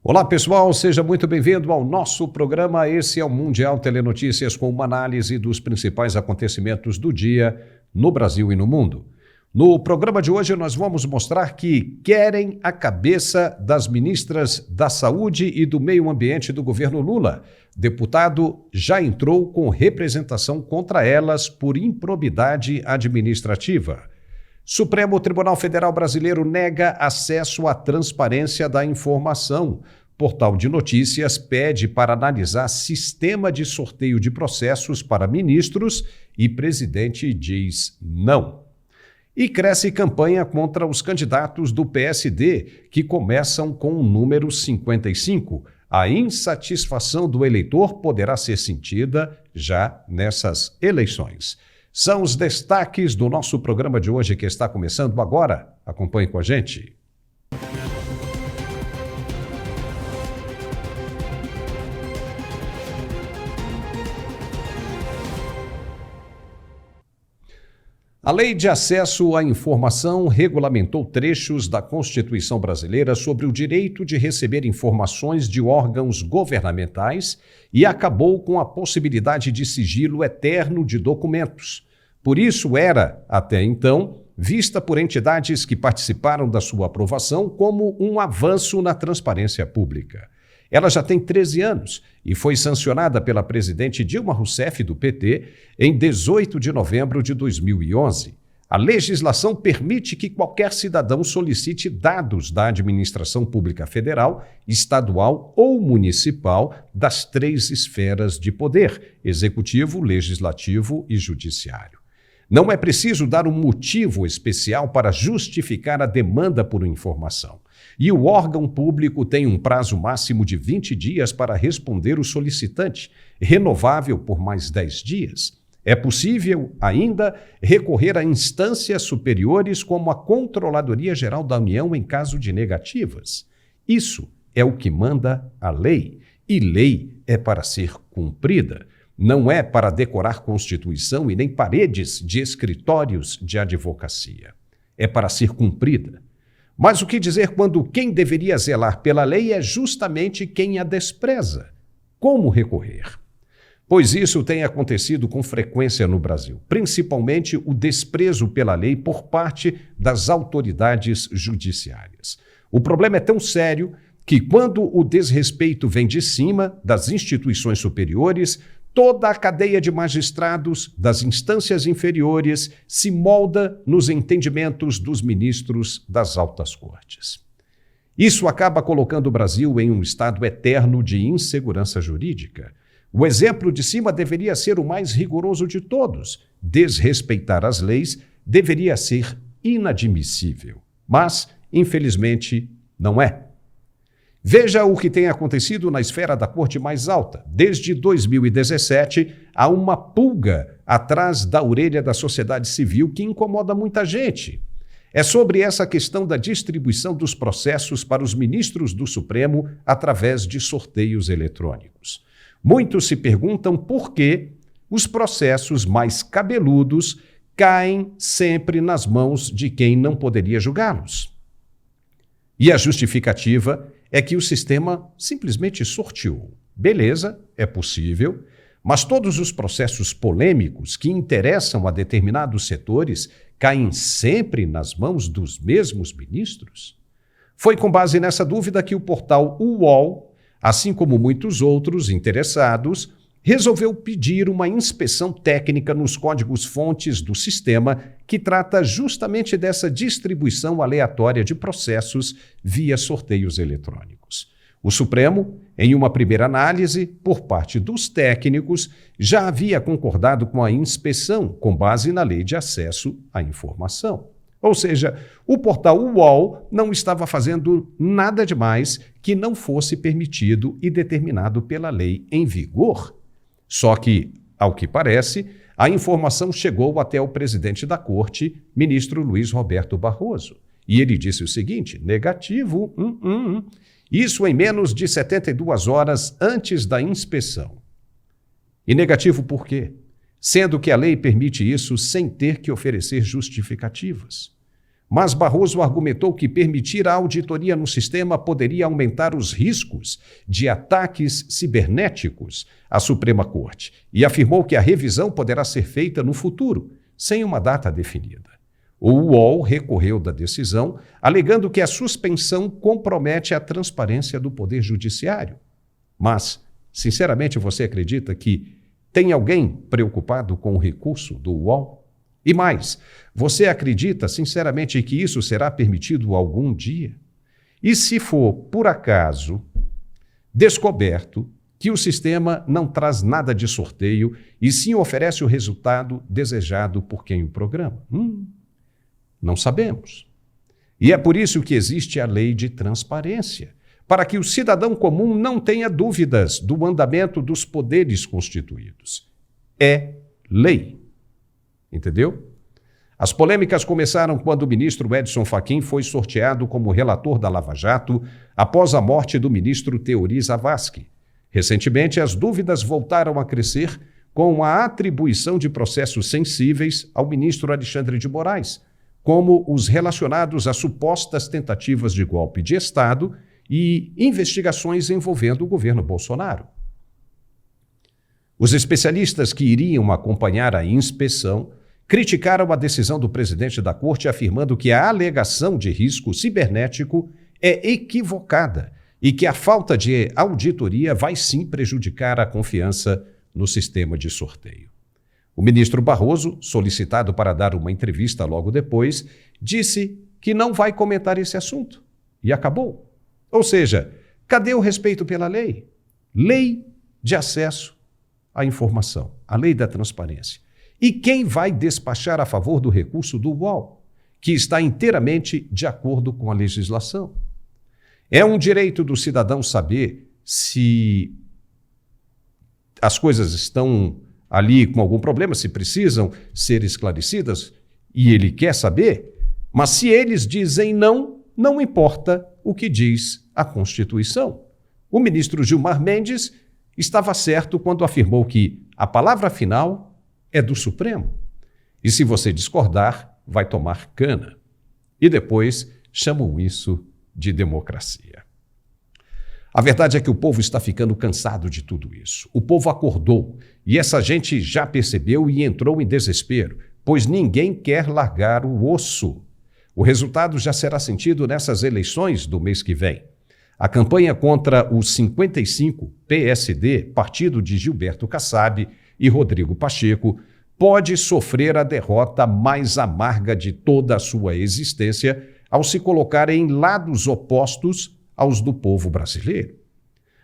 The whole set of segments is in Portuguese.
Olá pessoal, seja muito bem-vindo ao nosso programa. Esse é o Mundial Telenotícias, com uma análise dos principais acontecimentos do dia no Brasil e no mundo. No programa de hoje nós vamos mostrar que querem a cabeça das ministras da Saúde e do Meio Ambiente do governo Lula. Deputado já entrou com representação contra elas por improbidade administrativa. Supremo Tribunal Federal Brasileiro nega acesso à transparência da informação. Portal de Notícias pede para analisar sistema de sorteio de processos para ministros e presidente diz não. E cresce campanha contra os candidatos do PSD, que começam com o número 55. A insatisfação do eleitor poderá ser sentida já nessas eleições. São os destaques do nosso programa de hoje, que está começando agora. Acompanhe com a gente. A Lei de Acesso à Informação regulamentou trechos da Constituição brasileira sobre o direito de receber informações de órgãos governamentais e acabou com a possibilidade de sigilo eterno de documentos. Por isso, era, até então, vista por entidades que participaram da sua aprovação como um avanço na transparência pública. Ela já tem 13 anos e foi sancionada pela presidente Dilma Rousseff, do PT, em 18 de novembro de 2011. A legislação permite que qualquer cidadão solicite dados da administração pública federal, estadual ou municipal das 3 esferas de poder: executivo, legislativo e judiciário. Não é preciso dar um motivo especial para justificar a demanda por informação. E o órgão público tem um prazo máximo de 20 dias para responder o solicitante, renovável por mais 10 dias. É possível ainda recorrer a instâncias superiores como a Controladoria Geral da União em caso de negativas. Isso é o que manda a lei, e lei é para ser cumprida. Não é para decorar Constituição e nem paredes de escritórios de advocacia. É para ser cumprida. Mas o que dizer quando quem deveria zelar pela lei é justamente quem a despreza? Como recorrer? Pois isso tem acontecido com frequência no Brasil, principalmente o desprezo pela lei por parte das autoridades judiciárias. O problema é tão sério que, quando o desrespeito vem de cima, das instituições superiores, toda a cadeia de magistrados das instâncias inferiores se molda nos entendimentos dos ministros das altas cortes. Isso acaba colocando o Brasil em um estado eterno de insegurança jurídica. O exemplo de cima deveria ser o mais rigoroso de todos. Desrespeitar as leis deveria ser inadmissível. Mas, infelizmente, não é. Veja o que tem acontecido na esfera da corte mais alta. Desde 2017, há uma pulga atrás da orelha da sociedade civil que incomoda muita gente. É sobre essa questão da distribuição dos processos para os ministros do Supremo através de sorteios eletrônicos. Muitos se perguntam por que os processos mais cabeludos caem sempre nas mãos de quem não poderia julgá-los. E a justificativa é que o sistema simplesmente sorteou. Beleza, é possível, mas todos os processos polêmicos que interessam a determinados setores caem sempre nas mãos dos mesmos ministros? Foi com base nessa dúvida que o portal UOL, assim como muitos outros interessados, resolveu pedir uma inspeção técnica nos códigos-fontes do sistema que trata justamente dessa distribuição aleatória de processos via sorteios eletrônicos. O Supremo, em uma primeira análise, por parte dos técnicos, já havia concordado com a inspeção com base na Lei de Acesso à Informação. Ou seja, o portal UOL não estava fazendo nada demais que não fosse permitido e determinado pela lei em vigor. Só que, ao que parece, a informação chegou até o presidente da corte, ministro Luiz Roberto Barroso. E ele disse o seguinte: negativo, isso em menos de 72 horas antes da inspeção. E negativo por quê? Sendo que a lei permite isso sem ter que oferecer justificativas. mas Barroso argumentou que permitir a auditoria no sistema poderia aumentar os riscos de ataques cibernéticos à Suprema Corte e afirmou que a revisão poderá ser feita no futuro, sem uma data definida. O UOL recorreu da decisão, alegando que a suspensão compromete a transparência do Poder Judiciário. Mas, sinceramente, você acredita que tem alguém preocupado com o recurso do UOL? E mais, você acredita sinceramente que isso será permitido algum dia? E se for, por acaso, descoberto que o sistema não traz nada de sorteio e sim oferece o resultado desejado por quem o programa? Não sabemos. E é por isso que existe a lei de transparência, para que o cidadão comum não tenha dúvidas do andamento dos poderes constituídos. É lei. Entendeu? As polêmicas começaram quando o ministro Edson Fachin foi sorteado como relator da Lava Jato após a morte do ministro Teori Zavascki. Recentemente, as dúvidas voltaram a crescer com a atribuição de processos sensíveis ao ministro Alexandre de Moraes, como os relacionados a supostas tentativas de golpe de Estado e investigações envolvendo o governo Bolsonaro. Os especialistas que iriam acompanhar a inspeção criticaram a decisão do presidente da Corte, afirmando que a alegação de risco cibernético é equivocada e que a falta de auditoria vai sim prejudicar a confiança no sistema de sorteio. O ministro Barroso, solicitado para dar uma entrevista logo depois, disse que não vai comentar esse assunto. E acabou. Ou seja, cadê o respeito pela lei? Lei de acesso à informação, a lei da transparência. E quem vai despachar a favor do recurso do UOL, que está inteiramente de acordo com a legislação? É um direito do cidadão saber se as coisas estão ali com algum problema, se precisam ser esclarecidas, e ele quer saber, mas se eles dizem não, não importa o que diz a Constituição. O ministro Gilmar Mendes estava certo quando afirmou que a palavra final é do Supremo. E se você discordar, vai tomar cana. E depois chamam isso de democracia. A verdade é que o povo está ficando cansado de tudo isso. O povo acordou e essa gente já percebeu e entrou em desespero, pois ninguém quer largar o osso. O resultado já será sentido nessas eleições do mês que vem. A campanha contra o 55 PSD, partido de Gilberto Kassab e Rodrigo Pacheco, pode sofrer a derrota mais amarga de toda a sua existência ao se colocar em lados opostos aos do povo brasileiro.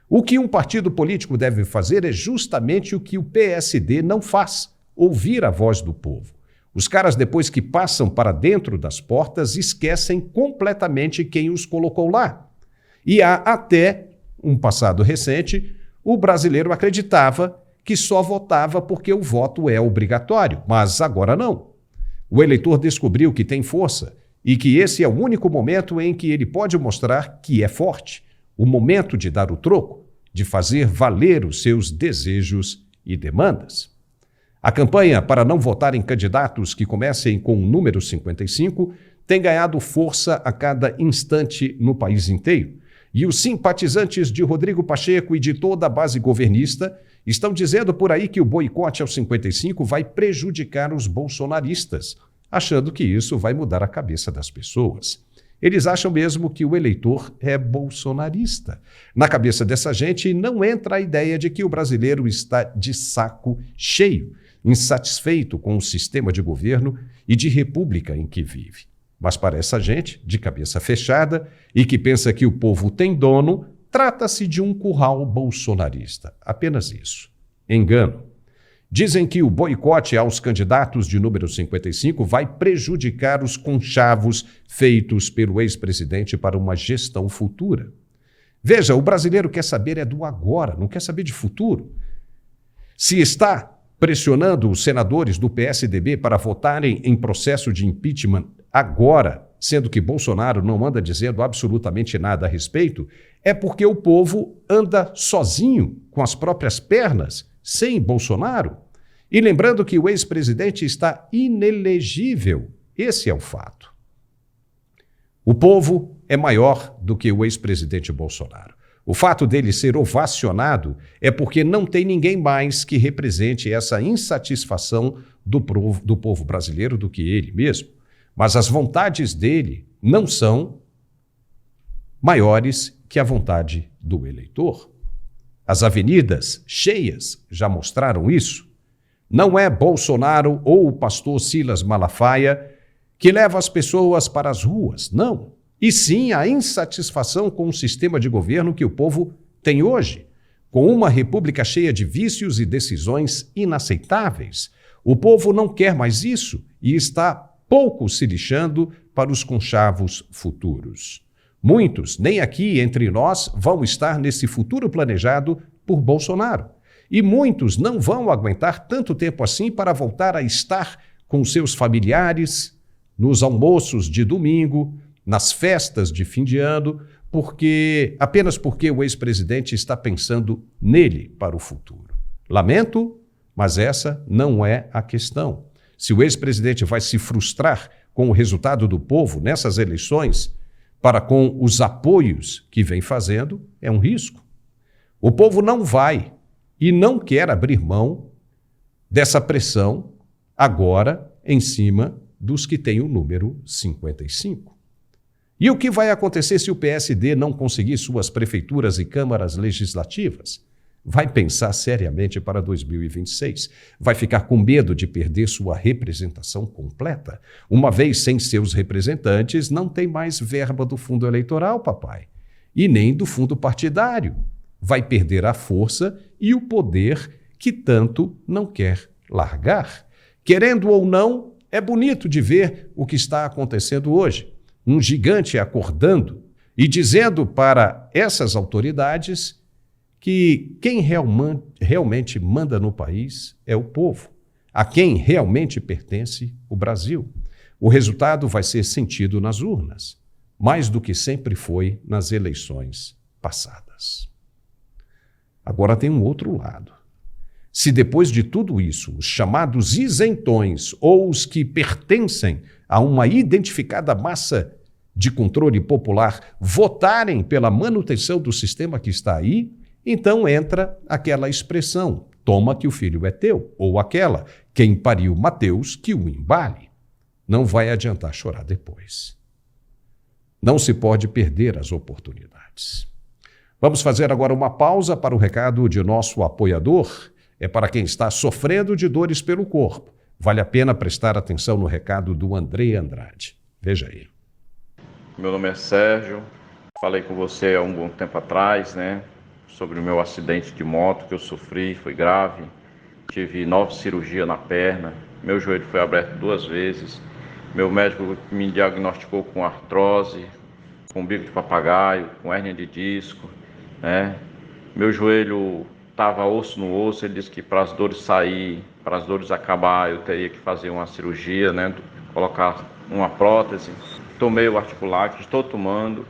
O que um partido político deve fazer é justamente o que o PSD não faz, ouvir a voz do povo. Os caras, depois que passam para dentro das portas, esquecem completamente quem os colocou lá. E há até um passado recente, o brasileiro acreditava que só votava porque o voto é obrigatório, mas agora não. O eleitor descobriu que tem força e que esse é o único momento em que ele pode mostrar que é forte, o momento de dar o troco, de fazer valer os seus desejos e demandas. A campanha para não votar em candidatos que comecem com o número 55 tem ganhado força a cada instante no país inteiro. E os simpatizantes de Rodrigo Pacheco e de toda a base governista estão dizendo por aí que o boicote ao 55 vai prejudicar os bolsonaristas, achando que isso vai mudar a cabeça das pessoas. Eles acham mesmo que o eleitor é bolsonarista. Na cabeça dessa gente não entra a ideia de que o brasileiro está de saco cheio, insatisfeito com o sistema de governo e de república em que vive. Mas para essa gente, de cabeça fechada e que pensa que o povo tem dono, trata-se de um curral bolsonarista. Apenas isso. Engano. Dizem que o boicote aos candidatos de número 55 vai prejudicar os conchavos feitos pelo ex-presidente para uma gestão futura. Veja, o brasileiro quer saber é do agora, não quer saber de futuro. Se está pressionando os senadores do PSDB para votarem em processo de impeachment agora, sendo que Bolsonaro não anda dizendo absolutamente nada a respeito, é porque o povo anda sozinho, com as próprias pernas, sem Bolsonaro. E lembrando que o ex-presidente está inelegível. Esse é o fato. O povo é maior do que o ex-presidente Bolsonaro. O fato dele ser ovacionado é porque não tem ninguém mais que represente essa insatisfação do povo brasileiro do que ele mesmo. Mas as vontades dele não são maiores que a vontade do eleitor. As avenidas cheias já mostraram isso. Não é Bolsonaro ou o pastor Silas Malafaia que leva as pessoas para as ruas, não. E sim a insatisfação com o sistema de governo que o povo tem hoje, com uma república cheia de vícios e decisões inaceitáveis. O povo não quer mais isso e está pouco se lixando para os conchavos futuros. Muitos, nem aqui entre nós, vão estar nesse futuro planejado por Bolsonaro. E muitos não vão aguentar tanto tempo assim para voltar a estar com seus familiares nos almoços de domingo, nas festas de fim de ano, apenas porque o ex-presidente está pensando nele para o futuro. Lamento, mas essa não é a questão. Se o ex-presidente vai se frustrar com o resultado do povo nessas eleições, para com os apoios que vem fazendo, é um risco. O povo não vai e não quer abrir mão dessa pressão agora em cima dos que têm o número 55. E o que vai acontecer se o PSD não conseguir suas prefeituras e câmaras legislativas? Vai pensar seriamente para 2026. Vai ficar com medo de perder sua representação completa. Uma vez sem seus representantes, não tem mais verba do fundo eleitoral, papai. E nem do fundo partidário. Vai perder a força e o poder que tanto não quer largar. Querendo ou não, é bonito de ver o que está acontecendo hoje. Um gigante acordando e dizendo para essas autoridades que quem realmente manda no país é o povo, a quem realmente pertence o Brasil. O resultado vai ser sentido nas urnas, mais do que sempre foi nas eleições passadas. Agora tem um outro lado. Se depois de tudo isso, os chamados isentões ou os que pertencem a uma identificada massa de controle popular votarem pela manutenção do sistema que está aí, então entra aquela expressão, toma que o filho é teu, ou aquela, quem pariu Mateus que o embale. Não vai adiantar chorar depois. Não se pode perder as oportunidades. Vamos fazer agora uma pausa para o recado de nosso apoiador. É para quem está sofrendo de dores pelo corpo. Vale a pena prestar atenção no recado do André Andrade. Veja aí. Meu nome é Sérgio. Falei com você há um bom tempo atrás, sobre o meu acidente de moto que eu sofri, foi grave. Tive 9 cirurgias na perna, meu joelho foi aberto 2 vezes. Meu médico me diagnosticou com artrose, com bico de papagaio, com hérnia de disco, Meu joelho estava osso no osso, ele disse que para as dores sair, para as dores acabar, eu teria que fazer uma cirurgia, colocar uma prótese. Tomei o Articulac, estou tomando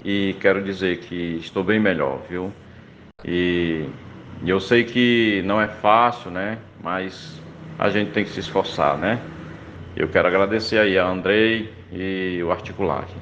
e quero dizer que estou bem melhor, viu? E eu sei que não é fácil, mas a gente tem que se esforçar, Eu quero agradecer aí a Andrei e o Articulac.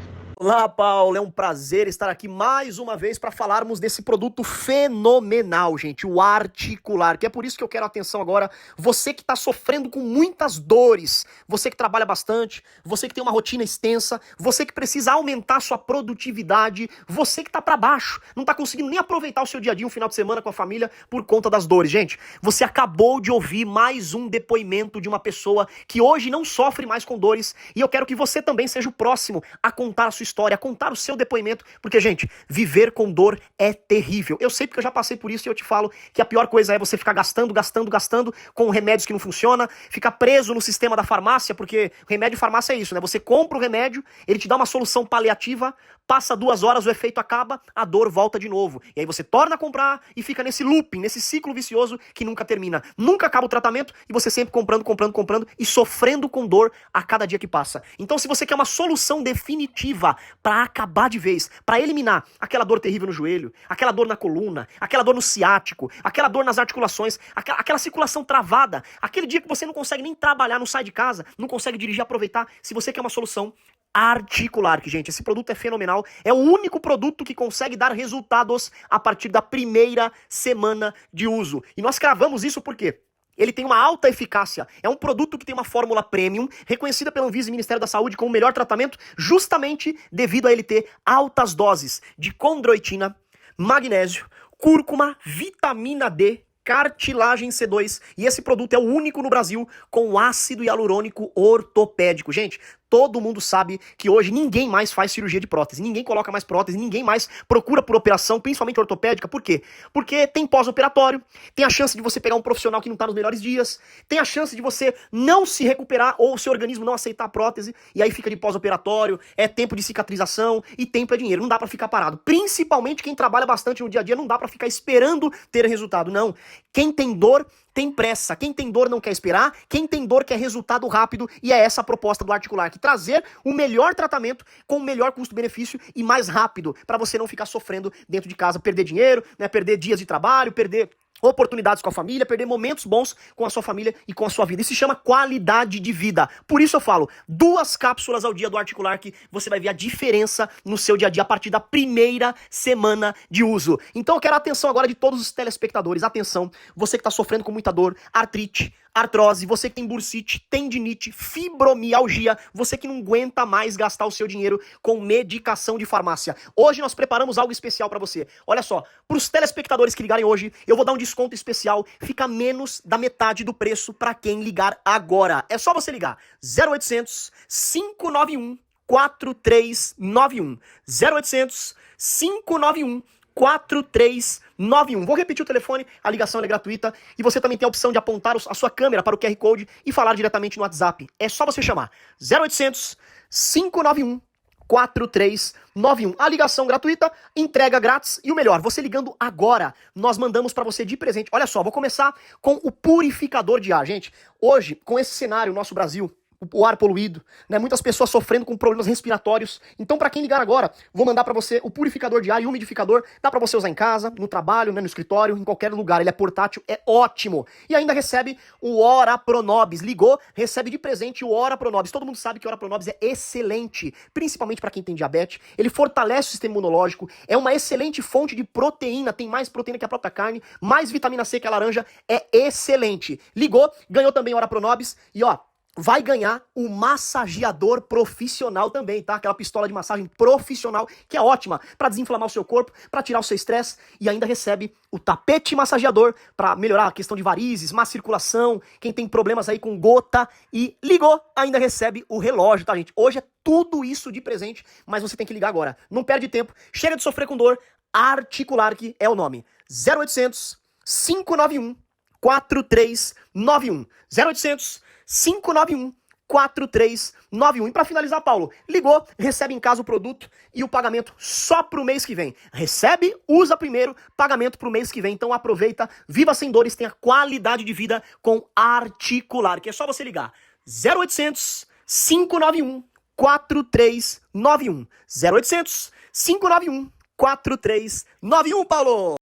Olá, Paulo, é um prazer estar aqui mais uma vez para falarmos desse produto fenomenal, gente, o Articular, que é por isso que eu quero atenção agora, você que está sofrendo com muitas dores, você que trabalha bastante, você que tem uma rotina extensa, você que precisa aumentar sua produtividade, você que está para baixo, não está conseguindo nem aproveitar o seu dia a dia, um final de semana com a família por conta das dores. Gente, você acabou de ouvir mais um depoimento de uma pessoa que hoje não sofre mais com dores e eu quero que você também seja o próximo a contar a sua história, contar o seu depoimento, porque, gente, viver com dor é terrível. Eu sei porque eu já passei por isso e eu te falo que a pior coisa é você ficar gastando com remédios que não funcionam, ficar preso no sistema da farmácia, porque remédio e farmácia é isso, Você compra o remédio, ele te dá uma solução paliativa, passa 2 horas, o efeito acaba, a dor volta de novo. E aí você torna a comprar e fica nesse looping, nesse ciclo vicioso que nunca termina. Nunca acaba o tratamento e você sempre comprando e sofrendo com dor a cada dia que passa. Então, se você quer uma solução definitiva para acabar de vez, para eliminar aquela dor terrível no joelho, aquela dor na coluna, aquela dor no ciático, aquela dor nas articulações, aquela circulação travada, aquele dia que você não consegue nem trabalhar, não sai de casa, não consegue dirigir, aproveitar, se você quer uma solução, Articular, que, gente, esse produto é fenomenal, é o único produto que consegue dar resultados a partir da primeira semana de uso. E nós cravamos isso por quê? Ele tem uma alta eficácia, é um produto que tem uma fórmula premium, reconhecida pela Anvisa e Ministério da Saúde como o melhor tratamento, justamente devido a ele ter altas doses de condroitina, magnésio, cúrcuma, vitamina D, cartilagem C2, e esse produto é o único no Brasil com ácido hialurônico ortopédico. Gente, todo mundo sabe que hoje ninguém mais faz cirurgia de prótese, ninguém coloca mais prótese, ninguém mais procura por operação, principalmente ortopédica. Por quê? Porque tem pós-operatório, tem a chance de você pegar um profissional que não está nos melhores dias, tem a chance de você não se recuperar ou o seu organismo não aceitar a prótese, e aí fica de pós-operatório, é tempo de cicatrização e tempo é dinheiro, não dá para ficar parado. Principalmente quem trabalha bastante no dia a dia, não dá para ficar esperando ter resultado, não. Quem tem dor tem pressa, quem tem dor não quer esperar, quem tem dor quer resultado rápido, e é essa a proposta do Articular, que trazer o melhor tratamento com o melhor custo-benefício e mais rápido, para você não ficar sofrendo dentro de casa, perder dinheiro, né, perder dias de trabalho, perder oportunidades com a família, perder momentos bons com a sua família e com a sua vida. Isso se chama qualidade de vida. Por isso eu falo, 2 cápsulas ao dia do Articular, que você vai ver a diferença no seu dia a dia a partir da primeira semana de uso. Então eu quero a atenção agora de todos os telespectadores. Atenção, você que está sofrendo com muita dor, artrite, artrose, você que tem bursite, tendinite, fibromialgia, você que não aguenta mais gastar o seu dinheiro com medicação de farmácia. Hoje nós preparamos algo especial para você. Olha só, para os telespectadores que ligarem hoje, eu vou dar um desconto especial, fica menos da metade do preço para quem ligar agora. É só você ligar 0800 591 4391 0800 591 4391. Vou repetir o telefone, a ligação é gratuita e você também tem a opção de apontar a sua câmera para o QR Code e falar diretamente no WhatsApp. É só você chamar 0800 591 4391. A ligação gratuita, entrega grátis e o melhor, você ligando agora, nós mandamos para você de presente. Olha só, vou começar com o purificador de ar. Gente, hoje, com esse cenário, nosso Brasil, o ar poluído, né? Muitas pessoas sofrendo com problemas respiratórios. Então, para quem ligar agora, vou mandar para você o purificador de ar e umidificador. Dá para você usar em casa, no trabalho, né, no escritório, em qualquer lugar. Ele é portátil, é ótimo. E ainda recebe o Ora Pronobis. Ligou, recebe de presente o Ora Pronobis. Todo mundo sabe que o Ora Pronobis é excelente, principalmente para quem tem diabetes. Ele fortalece o sistema imunológico, é uma excelente fonte de proteína, tem mais proteína que a própria carne, mais vitamina C que a laranja, é excelente. Ligou, ganhou também o Ora Pronobis e ó, vai ganhar o massageador profissional também, tá? Aquela pistola de massagem profissional, que é ótima para desinflamar o seu corpo, para tirar o seu estresse, e ainda recebe o tapete massageador para melhorar a questão de varizes, má circulação, quem tem problemas aí com gota, e ligou, ainda recebe o relógio, tá, gente? Hoje é tudo isso de presente, mas você tem que ligar agora. Não perde tempo, chega de sofrer com dor, Articular, que é o nome. 0800 591 4391. 0800 591 4391. E para finalizar, Paulo, ligou, recebe em casa o produto e o pagamento só pro mês que vem. Recebe, usa primeiro, pagamento pro mês que vem. Então aproveita, viva sem dores, tenha qualidade de vida com Articular, que é só você ligar 0800 591 4391. 0800 591 4391, Paulo.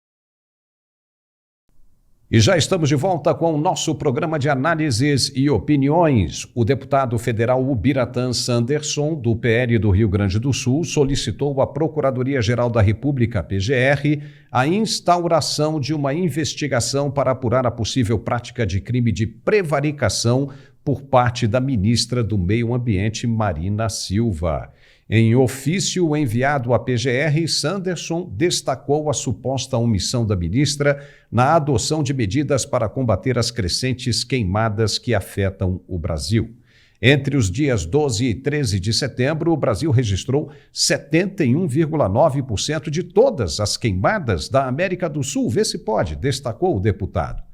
E já estamos de volta com o nosso programa de análises e opiniões. O deputado federal Ubiratã Sanderson, do PL do Rio Grande do Sul, solicitou à Procuradoria-Geral da República, PGR, a instauração de uma investigação para apurar a possível prática de crime de prevaricação por parte da ministra do Meio Ambiente, Marina Silva. Em ofício enviado à PGR, Sanderson destacou a suposta omissão da ministra na adoção de medidas para combater as crescentes queimadas que afetam o Brasil. Entre os dias 12 e 13 de setembro, o Brasil registrou 71,9% de todas as queimadas da América do Sul. Vê se pode, destacou o deputado.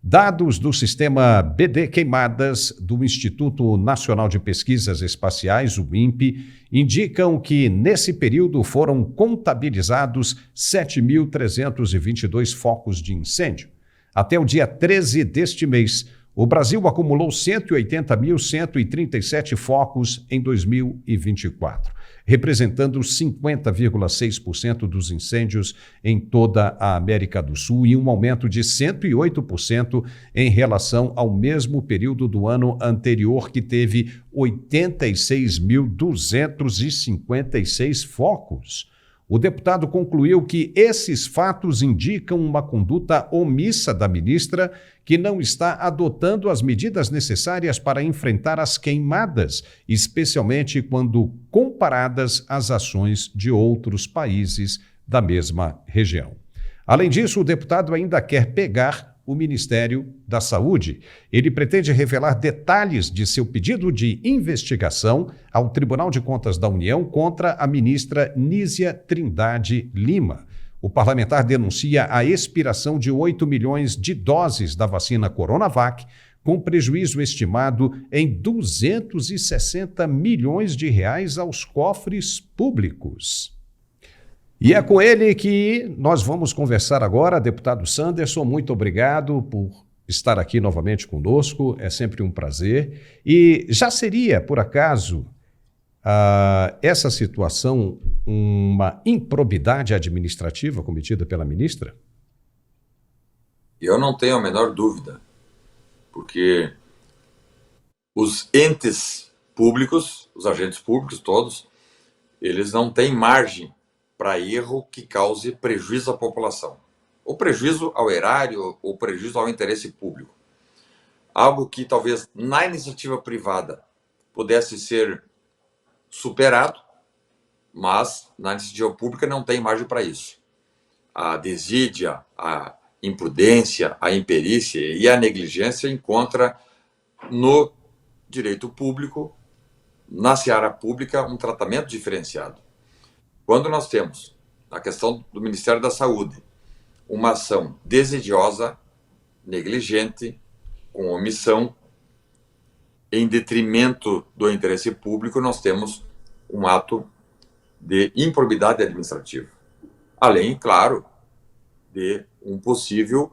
Dados do sistema BD Queimadas do Instituto Nacional de Pesquisas Espaciais, o INPE, indicam que nesse período foram contabilizados 7.322 focos de incêndio. Até o dia 13 deste mês, o Brasil acumulou 180.137 focos em 2024. representando 50,6% dos incêndios em toda a América do Sul e um aumento de 108% em relação ao mesmo período do ano anterior, que teve 86.256 focos. O deputado concluiu que esses fatos indicam uma conduta omissa da ministra, que não está adotando as medidas necessárias para enfrentar as queimadas, especialmente quando comparadas às ações de outros países da mesma região. Além disso, o deputado ainda quer pegar o Ministério da Saúde. Ele pretende revelar detalhes de seu pedido de investigação ao Tribunal de Contas da União contra a ministra Nízia Trindade Lima. O parlamentar denuncia a expiração de 8 milhões de doses da vacina Coronavac, com prejuízo estimado em 260 milhões de reais aos cofres públicos. E é com ele que nós vamos conversar agora. Deputado Sanderson, muito obrigado por estar aqui novamente conosco, é sempre um prazer. E já seria, por acaso, essa situação uma improbidade administrativa cometida pela ministra? Eu não tenho a menor dúvida, porque os entes públicos, os agentes públicos todos, eles não têm margem para erro que cause prejuízo à população, ou prejuízo ao erário, ou prejuízo ao interesse público. Algo que talvez na iniciativa privada pudesse ser superado, mas na iniciativa pública não tem margem para isso. A desídia, a imprudência, a imperícia e a negligência encontra no direito público, na seara pública, um tratamento diferenciado. Quando nós temos, na questão do Ministério da Saúde, uma ação desidiosa, negligente, com omissão, em detrimento do interesse público, nós temos um ato de improbidade administrativa. Além, claro, de um possível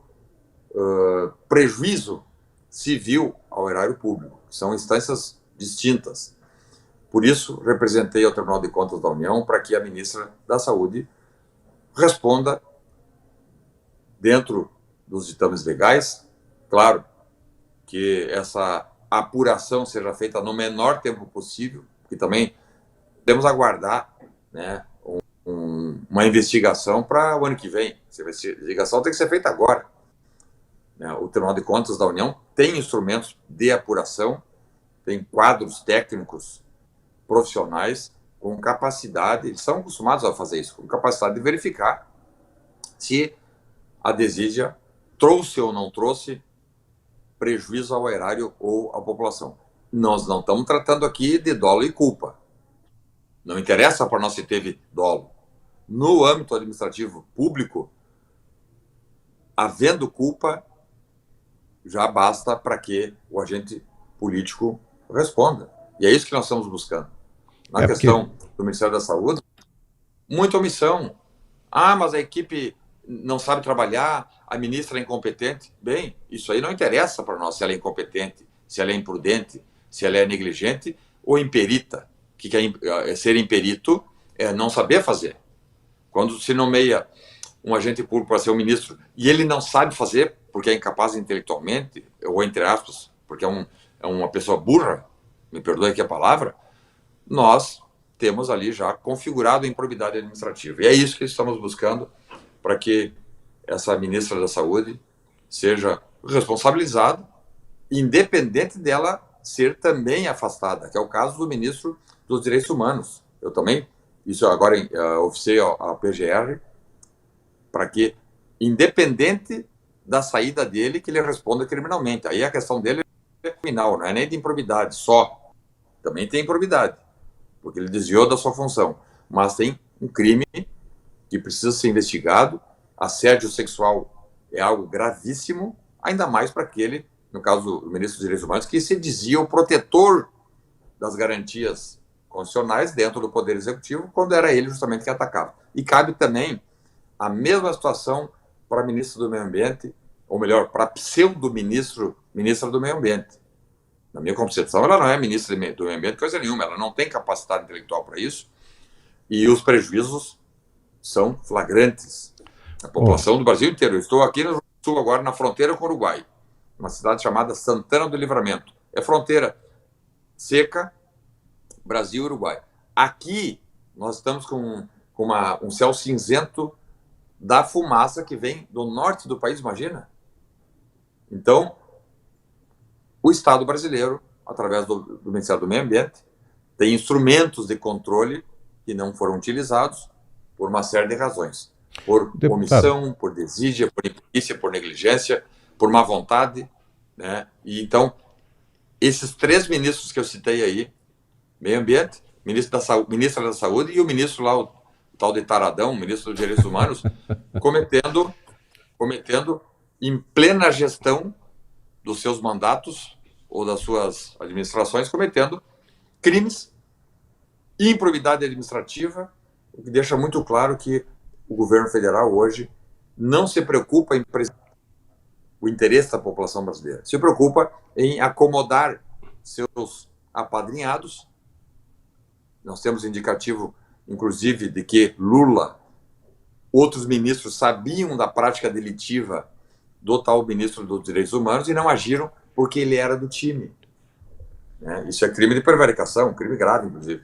prejuízo civil ao erário público, que são instâncias distintas. Por isso, representei ao Tribunal de Contas da União para que a ministra da Saúde responda dentro dos ditames legais. Claro que essa apuração seja feita no menor tempo possível, porque também temos aguardar, né, uma investigação para o ano que vem. Essa investigação tem que ser feita agora. O Tribunal de Contas da União tem instrumentos de apuração, tem quadros técnicos profissionais com capacidade, eles são acostumados a fazer isso, com capacidade de verificar se a desídia trouxe ou não trouxe prejuízo ao erário ou à população. Nós não estamos tratando aqui de dolo e culpa. Não interessa para nós se teve dolo. No âmbito administrativo público, havendo culpa, já basta para que o agente político responda. E é isso que nós estamos buscando. Na questão do Ministério da Saúde, muita omissão. Mas a equipe não sabe trabalhar, a ministra é incompetente. Bem, isso aí não interessa para nós se ela é incompetente, se ela é imprudente, se ela é negligente ou imperita. O que é ser imperito? É não saber fazer. Quando se nomeia um agente público para ser um ministro e ele não sabe fazer porque é incapaz intelectualmente, ou entre aspas, porque é uma pessoa burra, me perdoe aqui a palavra, nós temos ali já configurado a improbidade administrativa. E é isso que estamos buscando para que essa ministra da Saúde seja responsabilizada, independente dela ser também afastada, que é o caso do ministro dos Direitos Humanos. Eu também, isso agora oficiei a PGR, para que, independente da saída dele, que ele responda criminalmente. Aí a questão dele é criminal, não é nem de improbidade só. Também tem improbidade, porque ele desviou da sua função. Mas tem um crime que precisa ser investigado. Assédio sexual é algo gravíssimo, ainda mais para aquele, no caso do ministro dos Direitos Humanos, que se dizia o protetor das garantias constitucionais dentro do Poder Executivo, quando era ele justamente que atacava. E cabe também a situação para a ministra do Meio Ambiente, ou melhor, para a pseudo-ministra do Meio Ambiente. Na minha concepção, ela não é ministra do Meio Ambiente, coisa nenhuma, ela não tem capacidade intelectual para isso, E os prejuízos são flagrantes. A população do Brasil inteiro. Eu estou aqui no sul agora, na fronteira com o Uruguai, uma cidade chamada Santana do Livramento. É fronteira seca, Brasil e Uruguai. Aqui nós estamos com um céu cinzento da fumaça que vem do norte do país, imagina? Então, o Estado brasileiro, através do Ministério do Meio Ambiente, tem instrumentos de controle que não foram utilizados por uma série de razões. Por omissão, por desídia, por imperícia, por negligência, por má vontade, né? E então, esses 3 ministros que eu citei aí, Meio Ambiente, ministra da Saúde e o ministro lá, o tal de Taradão, ministro dos Direitos Humanos, cometendo em plena gestão dos seus mandatos ou das suas administrações, cometendo crimes, improbidade administrativa, o que deixa muito claro que o governo federal hoje não se preocupa em preservar o interesse da população brasileira, se preocupa em acomodar seus apadrinhados. Nós temos indicativo, inclusive, de que Lula, outros ministros sabiam da prática delitiva do tal ministro dos Direitos Humanos e não agiram porque ele era do time. Né? Isso é crime de prevaricação, crime grave, inclusive.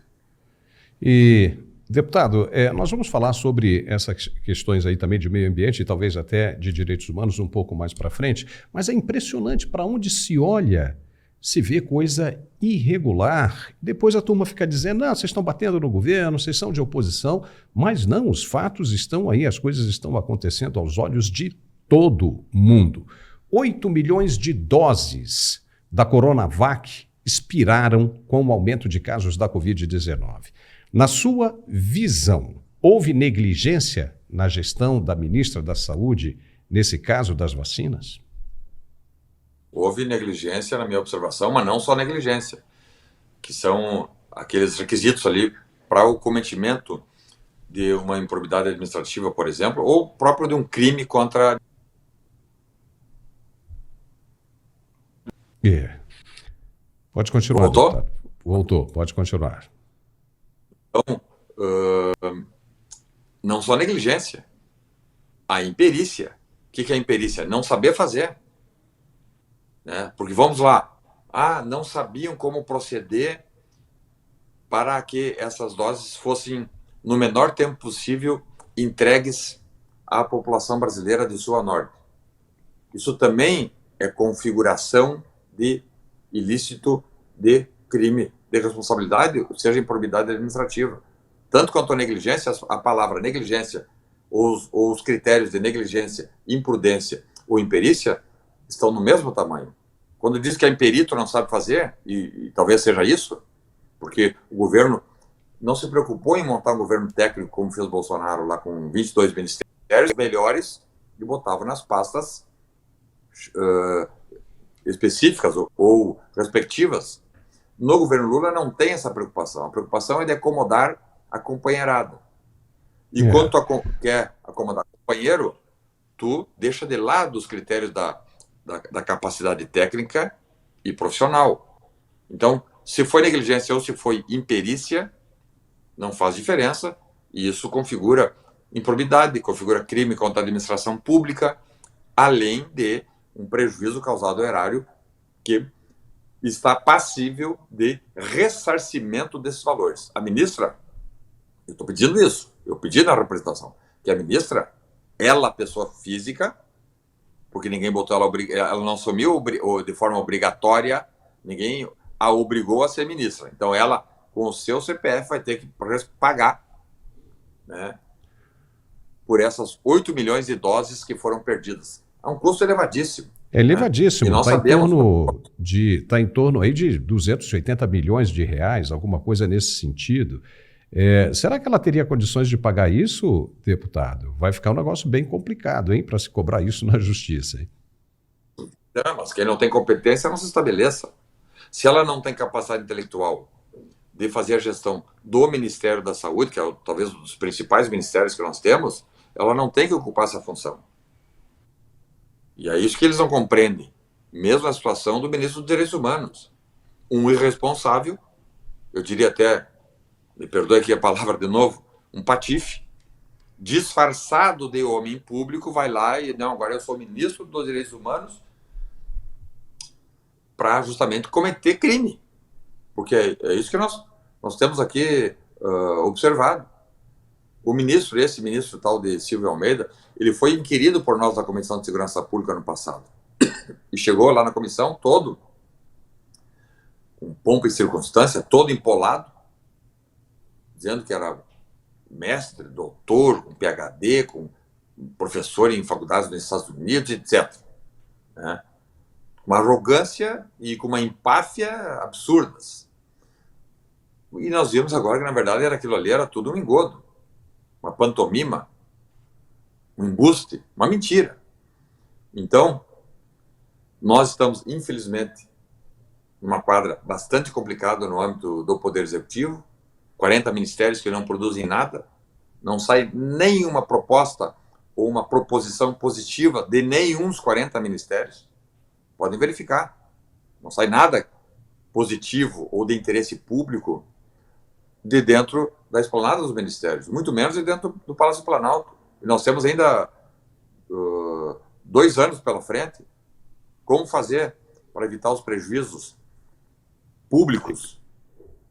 E, deputado, nós vamos falar sobre essas questões aí também de meio ambiente e talvez até de direitos humanos um pouco mais para frente, mas é impressionante para onde se olha, se vê coisa irregular. Depois a turma fica dizendo, vocês estão batendo no governo, vocês são de oposição, mas não, os fatos estão aí, as coisas estão acontecendo aos olhos de todo mundo. 8 milhões de doses da Coronavac expiraram com o aumento de casos da Covid-19. Na sua visão, houve negligência na gestão da ministra da Saúde nesse caso das vacinas? Houve negligência, na minha observação, mas não só negligência, que são aqueles requisitos ali para o cometimento de uma improbidade administrativa, por exemplo, ou próprio de um crime contra... Pode continuar, Voltou? deputado. Voltou, pode continuar. Então, não só negligência, a imperícia. O que é imperícia? Não saber fazer. Né? Porque vamos lá, não sabiam como proceder para que essas doses fossem, no menor tempo possível, entregues à população brasileira de sul a norte. Isso também é configuração de ilícito, de crime de responsabilidade, seja improbidade administrativa. Tanto quanto a negligência, a palavra negligência, ou os critérios de negligência, imprudência ou imperícia, estão no mesmo tamanho. Quando diz que a imperito não sabe fazer, e talvez seja isso, porque o governo não se preocupou em montar um governo técnico, como fez Bolsonaro lá com 22 ministérios melhores, e botava nas pastas específicas ou respectivas. No governo Lula não tem essa preocupação. A preocupação é de acomodar a companheirada. E quando tu quer acomodar o companheiro, tu deixa de lado os critérios da capacidade técnica e profissional. Então, se foi negligência ou se foi imperícia, não faz diferença, e isso configura improbidade, configura crime contra a administração pública, além de um prejuízo causado ao erário que está passível de ressarcimento desses valores. A ministra, eu estou pedindo isso, eu pedi na representação, que a ministra, ela, pessoa física, porque ninguém botou ela não assumiu de forma obrigatória, ninguém a obrigou a ser ministra. Então ela, com o seu CPF, vai ter que pagar, né, por essas 8 milhões de doses que foram perdidas. É um custo elevadíssimo. É elevadíssimo, né? Está em torno aí de 280 milhões de reais, alguma coisa nesse sentido. Será que ela teria condições de pagar isso, deputado? Vai ficar um negócio bem complicado, hein, para se cobrar isso na justiça. Hein? Não, mas quem não tem competência não se estabeleça. Se ela não tem capacidade intelectual de fazer a gestão do Ministério da Saúde, que é talvez um dos principais ministérios que nós temos, ela não tem que ocupar essa função. E é isso que eles não compreendem. Mesmo a situação do ministro dos Direitos Humanos. Um irresponsável, eu diria até, me perdoe aqui a palavra de novo, um patife, disfarçado de homem público, vai lá e, não, agora eu sou ministro dos Direitos Humanos, para justamente cometer crime. Porque é isso que nós temos aqui observado. O ministro, esse ministro tal de Silvio Almeida, ele foi inquirido por nós da Comissão de Segurança Pública ano passado. E chegou lá na comissão todo, com pompa e circunstância, todo empolado, dizendo que era mestre, doutor, com PhD, com professor em faculdades nos Estados Unidos, etc. Né? Uma arrogância e com uma empáfia absurdas. E nós vimos agora que, na verdade, aquilo ali era tudo um engodo, uma pantomima, um embuste, uma mentira. Então, nós estamos, infelizmente, numa quadra bastante complicada no âmbito do Poder Executivo, 40 ministérios que não produzem nada, não sai nenhuma proposta ou uma proposição positiva de nenhum dos 40 ministérios. Podem verificar. Não sai nada positivo ou de interesse público de dentro da esplanada dos ministérios, muito menos de dentro do Palácio Planalto. E nós temos ainda 2 anos pela frente. Como fazer para evitar os prejuízos públicos?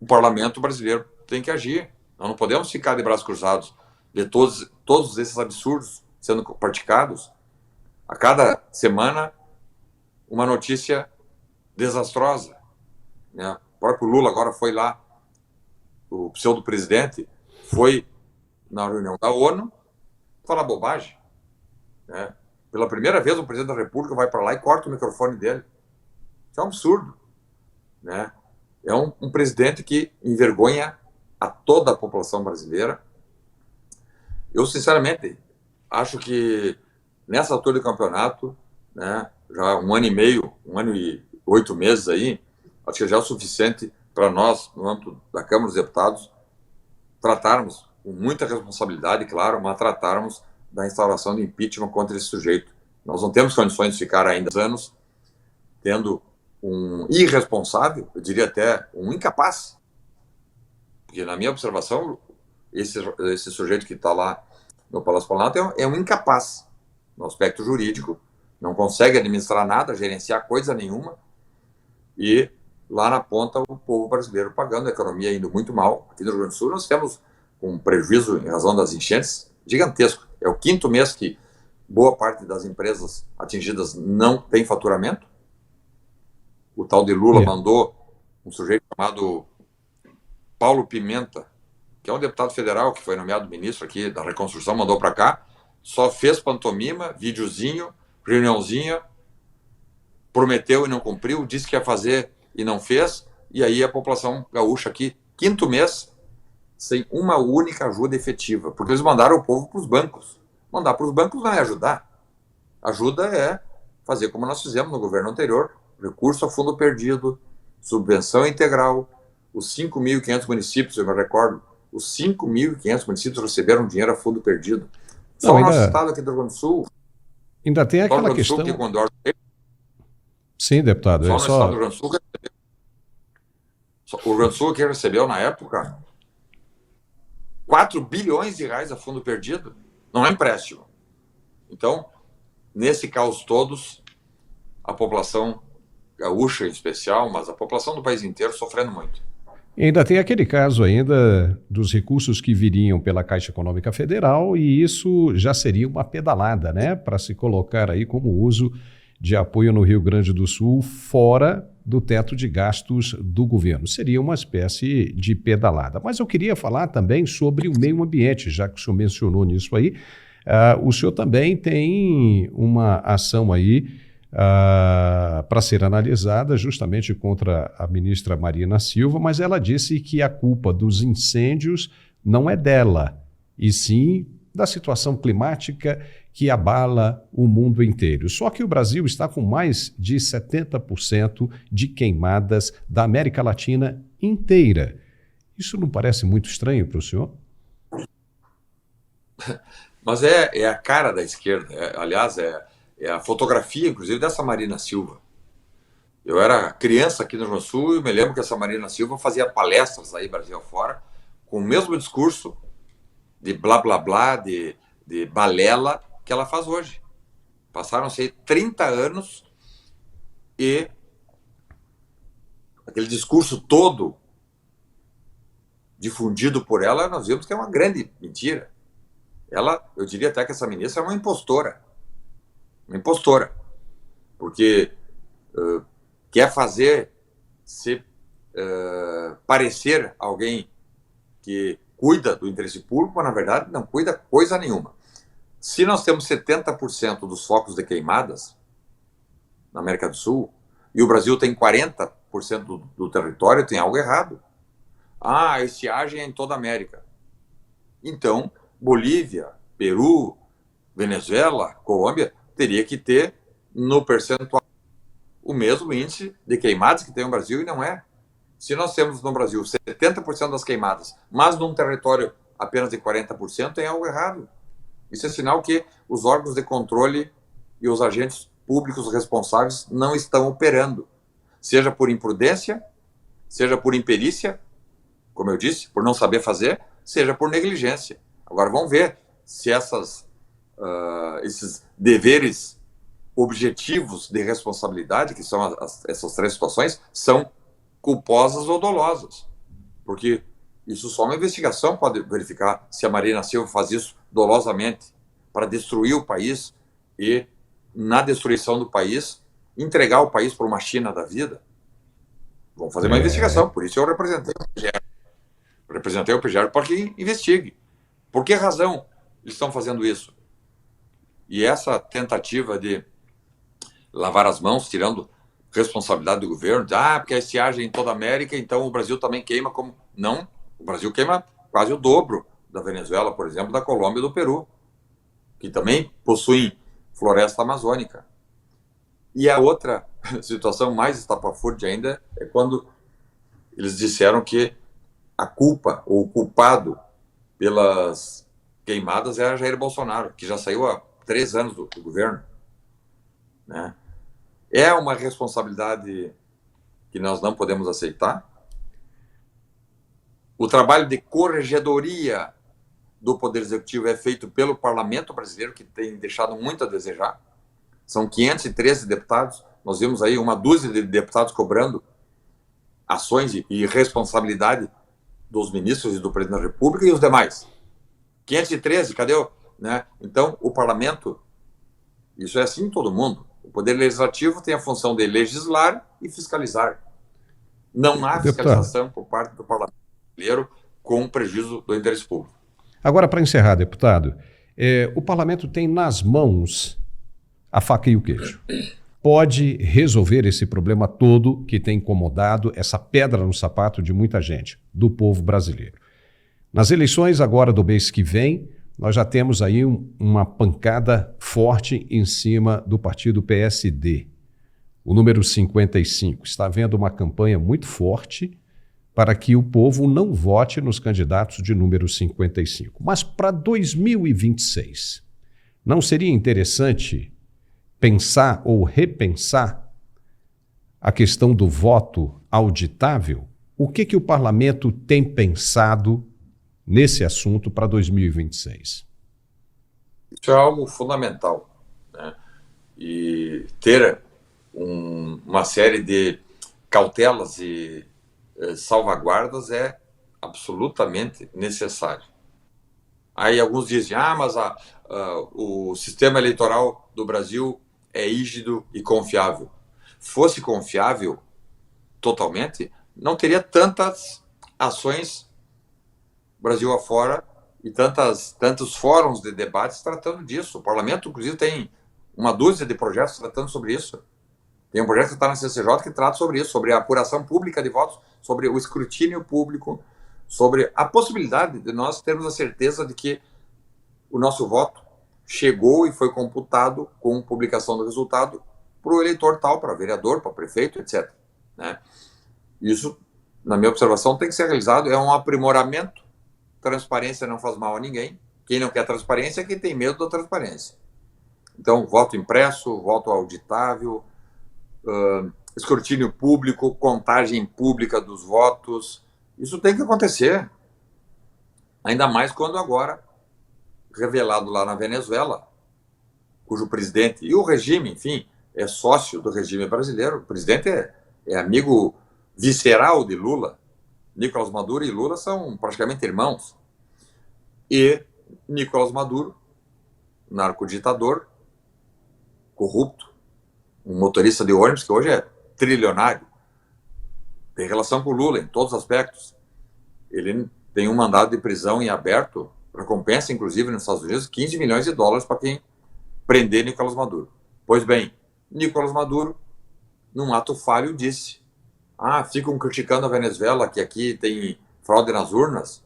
O parlamento brasileiro tem que agir. Nós não podemos ficar de braços cruzados de todos esses absurdos sendo praticados. A cada semana, uma notícia desastrosa. Né? O próprio Lula agora foi lá, o pseudo-presidente foi na reunião da ONU falar bobagem. Né? Pela primeira vez, o presidente da República vai para lá e corta o microfone dele. Isso é um absurdo. Né? É um presidente que envergonha a toda a população brasileira. Eu, sinceramente, acho que nessa altura do campeonato, né, já 1 ano e meio, 1 ano e 8 meses aí, acho que já é o suficiente para nós, no âmbito da Câmara dos Deputados, tratarmos com muita responsabilidade, claro, mas tratarmos da instauração de impeachment contra esse sujeito. Nós não temos condições de ficar ainda anos tendo um irresponsável, eu diria até um incapaz, porque na minha observação, esse sujeito que está lá no Palácio Planalto é um incapaz no aspecto jurídico, não consegue administrar nada, gerenciar coisa nenhuma, e lá na ponta o povo brasileiro pagando, a economia indo muito mal. Aqui no Rio Grande do Sul nós temos um prejuízo em razão das enchentes gigantesco. É o 5º mês que boa parte das empresas atingidas não tem faturamento. O tal de Lula mandou um sujeito chamado Paulo Pimenta, que é um deputado federal que foi nomeado ministro aqui da Reconstrução, mandou para cá, só fez pantomima, videozinho, reuniãozinha, prometeu e não cumpriu, disse que ia fazer e não fez, e aí a população gaúcha aqui, 5º mês, sem uma única ajuda efetiva, porque eles mandaram o povo para os bancos. Mandar para os bancos não é ajudar. Ajuda é fazer como nós fizemos no governo anterior, recurso a fundo perdido, subvenção integral. Os 5.500 municípios, eu me recordo, os 5.500 municípios receberam dinheiro a fundo perdido. Só o nosso estado aqui do Rio Grande do Sul. Ainda tem aquela questão... Sul, que quando Sim, deputado. Só no estado do Rio Grande do Sul, o Rio Grande do Sul que recebeu na época 4 bilhões de reais a fundo perdido. Não é empréstimo. Então, nesse caos todos, a população gaúcha em especial, mas a população do país inteiro sofrendo muito. E ainda tem aquele caso ainda dos recursos que viriam pela Caixa Econômica Federal, e isso já seria uma pedalada, né, para se colocar aí como uso de apoio no Rio Grande do Sul fora do teto de gastos do governo. Seria uma espécie de pedalada. Mas eu queria falar também sobre o meio ambiente, já que o senhor mencionou nisso aí. O senhor também tem uma ação aí para ser analisada justamente contra a ministra Marina Silva, mas ela disse que a culpa dos incêndios não é dela, e sim da situação climática que abala o mundo inteiro. Só que o Brasil está com mais de 70% de queimadas da América Latina inteira. Isso não parece muito estranho para o senhor? Mas é a cara da esquerda. Aliás, é a fotografia, inclusive, dessa Marina Silva. Eu era criança aqui no Rio Grande do Sul e me lembro que essa Marina Silva fazia palestras aí, Brasil afora, com o mesmo discurso de blá blá blá, de balela que ela faz hoje. Passaram-se 30 anos e aquele discurso todo difundido por ela, nós vimos que é uma grande mentira. Ela, eu diria até que essa ministra é uma impostora. Uma impostora. Porque quer fazer se parecer alguém que cuida do interesse público, mas na verdade não cuida coisa nenhuma. Se nós temos 70% dos focos de queimadas na América do Sul e o Brasil tem 40% do território, tem algo errado. Ah, a estiagem é em toda a América. Então, Bolívia, Peru, Venezuela, Colômbia, teria que ter no percentual o mesmo índice de queimadas que tem no Brasil e não é. Se nós temos no Brasil 70% das queimadas, mas num território apenas de 40%, tem algo errado. Isso é sinal que os órgãos de controle e os agentes públicos responsáveis não estão operando. Seja por imprudência, seja por imperícia, como eu disse, por não saber fazer, seja por negligência. Agora vamos ver se esses deveres objetivos de responsabilidade, que são essas três situações, são culposas ou dolosas. Porque isso só uma investigação pode verificar se a Marina Silva faz isso dolosamente para destruir o país e, na destruição do país, entregar o país para uma China da vida. Vamos fazer uma investigação, por isso eu representei o PGR para que investigue. Por que razão eles estão fazendo isso? E essa tentativa de lavar as mãos, tirando responsabilidade do governo, porque a estiagem em toda a América, então o Brasil também queima como... Não, o Brasil queima quase o dobro da Venezuela, por exemplo, da Colômbia e do Peru, que também possuem floresta amazônica. E a outra situação mais estapafúrdia ainda é quando eles disseram que a culpa, ou o culpado pelas queimadas era Jair Bolsonaro, que já saiu há 3 anos do governo. Né? É uma responsabilidade que nós não podemos aceitar. O trabalho de corregedoria do Poder Executivo é feito pelo Parlamento brasileiro, que tem deixado muito a desejar. São 513 deputados. Nós vimos aí uma dúzia de deputados cobrando ações e responsabilidade dos ministros e do presidente da República e os demais. 513, cadê o... Né? Então, o Parlamento, isso é assim em todo mundo. O Poder Legislativo tem a função de legislar e fiscalizar. Não há fiscalização por parte do Parlamento brasileiro com prejuízo do interesse público. Agora, para encerrar, deputado, o Parlamento tem nas mãos a faca e o queijo. Pode resolver esse problema todo que tem incomodado, essa pedra no sapato de muita gente, do povo brasileiro. Nas eleições agora do mês que vem, nós já temos aí uma pancada forte em cima do partido PSD. O número 55 está havendo uma campanha muito forte para que o povo não vote nos candidatos de número 55. Mas para 2026, não seria interessante pensar ou repensar a questão do voto auditável? O que o parlamento tem pensado nesse assunto para 2026? Isso é algo fundamental, né? E ter uma série de cautelas e salvaguardas é absolutamente necessário. Aí alguns dizem, mas o sistema eleitoral do Brasil é rígido e confiável. Fosse confiável totalmente, não teria tantas ações Brasil afora e tantos fóruns de debates tratando disso. O Parlamento, inclusive, tem uma dúzia de projetos tratando sobre isso. Tem um projeto que está na CCJ que trata sobre isso, sobre a apuração pública de votos, sobre o escrutínio público, sobre a possibilidade de nós termos a certeza de que o nosso voto chegou e foi computado com publicação do resultado para o eleitor tal, para vereador, para prefeito, etc. Né? Isso, na minha observação, tem que ser realizado, é um aprimoramento. Transparência não faz mal a ninguém. Quem não quer transparência é quem tem medo da transparência. Então, voto impresso, voto auditável, escrutínio público, contagem pública dos votos, isso tem que acontecer. Ainda mais quando agora revelado lá na Venezuela, cujo presidente e o regime, enfim, é sócio do regime brasileiro. O presidente é amigo visceral de Lula. Nicolás Maduro e Lula são praticamente irmãos. E Nicolás Maduro, narcoditador, corrupto, um motorista de ônibus que hoje é trilionário, tem relação com o Lula em todos os aspectos. Ele tem um mandado de prisão em aberto, recompensa, inclusive, nos Estados Unidos, 15 milhões de dólares para quem prender Nicolás Maduro. Pois bem, Nicolás Maduro, num ato falho, disse: ficam criticando a Venezuela, que aqui tem fraude nas urnas,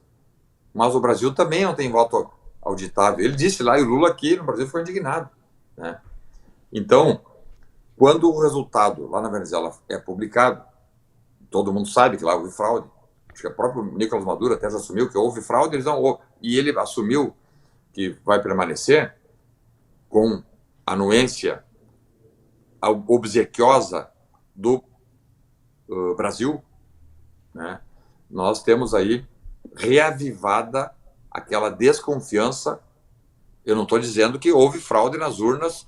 mas o Brasil também não tem voto auditável. Ele disse lá, e o Lula aqui no Brasil foi indignado, né? Então, quando o resultado lá na Venezuela é publicado, todo mundo sabe que lá houve fraude. Acho que o próprio Nicolás Maduro até já assumiu que houve fraude, eles não houve. E ele assumiu que vai permanecer com a anuência obsequiosa do Brasil, né? Nós temos aí reavivada aquela desconfiança. Eu não estou dizendo que houve fraude nas urnas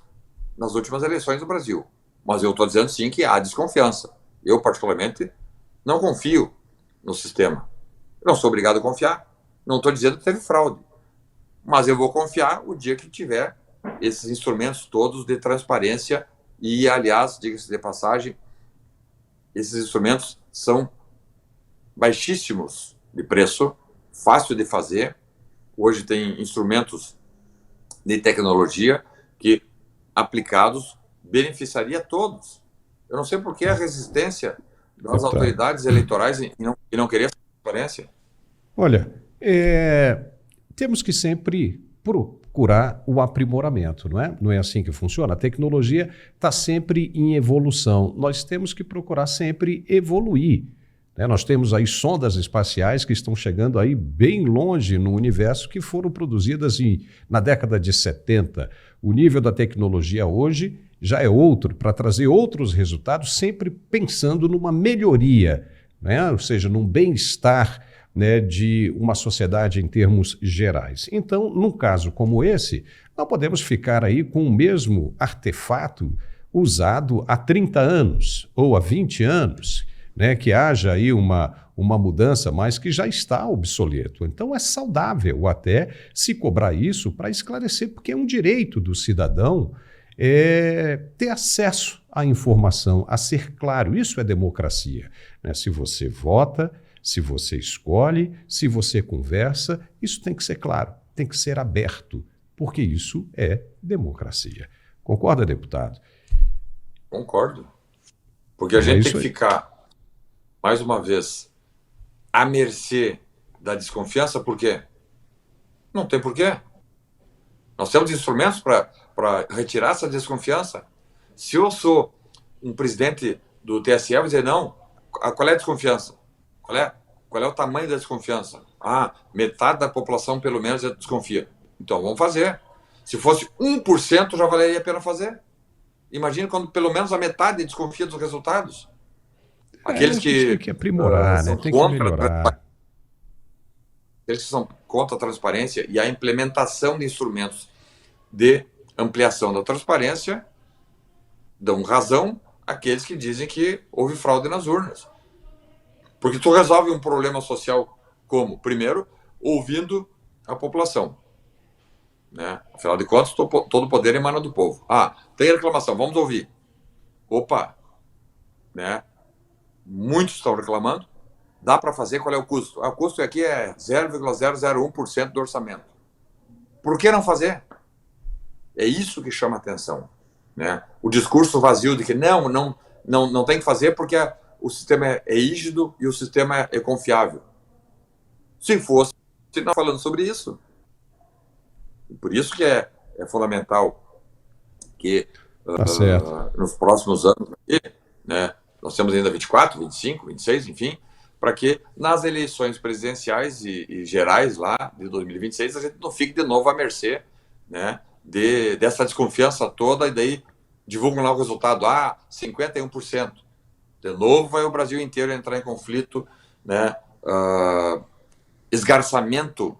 nas últimas eleições do Brasil, mas eu estou dizendo sim que há desconfiança. Eu, particularmente, não confio no sistema. Eu não sou obrigado a confiar. Não estou dizendo que teve fraude, mas eu vou confiar o dia que tiver esses instrumentos todos de transparência. E, aliás, diga-se de passagem, esses instrumentos são baixíssimos de preço, fácil de fazer. Hoje tem instrumentos de tecnologia que, aplicados, beneficiaria a todos. Eu não sei por que a resistência das autoridades eleitorais em não querer transparência. Olha, temos que sempre procurar o aprimoramento, não é? Não é assim que funciona? A tecnologia está sempre em evolução. Nós temos que procurar sempre evoluir, né? Nós temos aí sondas espaciais que estão chegando aí bem longe no universo, que foram produzidas na década de 70. O nível da tecnologia hoje já é outro, para trazer outros resultados, sempre pensando numa melhoria, né? Ou seja, num bem-estar, né, de uma sociedade em termos gerais. Então, num caso como esse, não podemos ficar aí com o mesmo artefato usado há 30 anos ou há 20 anos, né, que haja aí uma mudança, mas que já está obsoleto. Então, é saudável até se cobrar isso para esclarecer, porque é um direito do cidadão ter acesso à informação, a ser claro. Isso é democracia, né? Se você vota, se você escolhe, se você conversa, isso tem que ser claro, tem que ser aberto, porque isso é democracia. Concorda, deputado? Concordo. Porque a gente tem que ficar, mais uma vez, à mercê da desconfiança. Por quê? Não tem porquê. Nós temos instrumentos para retirar essa desconfiança. Se eu sou um presidente do TSE, eu vou dizer, não, qual é a desconfiança? Qual é o tamanho da desconfiança? Metade da população, pelo menos, desconfia. Então, vamos fazer. Se fosse 1%, já valeria a pena fazer. Imagina quando pelo menos a metade desconfia dos resultados. Aqueles que tem que aprimorar, né? Tem que melhorar. Aqueles que são contra a transparência e a implementação de instrumentos de ampliação da transparência dão razão àqueles que dizem que houve fraude nas urnas. Porque tu resolve um problema social como? Primeiro, ouvindo a população, né? Afinal de contas, todo o poder emana do povo. Tem reclamação, vamos ouvir. Opa, né? Muitos estão reclamando. Dá para fazer, qual é o custo? O custo aqui é 0,001% do orçamento. Por que não fazer? É isso que chama atenção, né? O discurso vazio de que não tem que fazer porque o sistema é rígido e o sistema é confiável. Se fosse, não falando sobre isso. E por isso que é fundamental que nos próximos anos, né, nós temos ainda 24, 25, 26, enfim, para que nas eleições presidenciais e gerais lá de 2026 a gente não fique de novo à mercê, né, dessa desconfiança toda, e daí divulgam lá o resultado, 51%. De novo vai o Brasil inteiro entrar em conflito, né, esgarçamento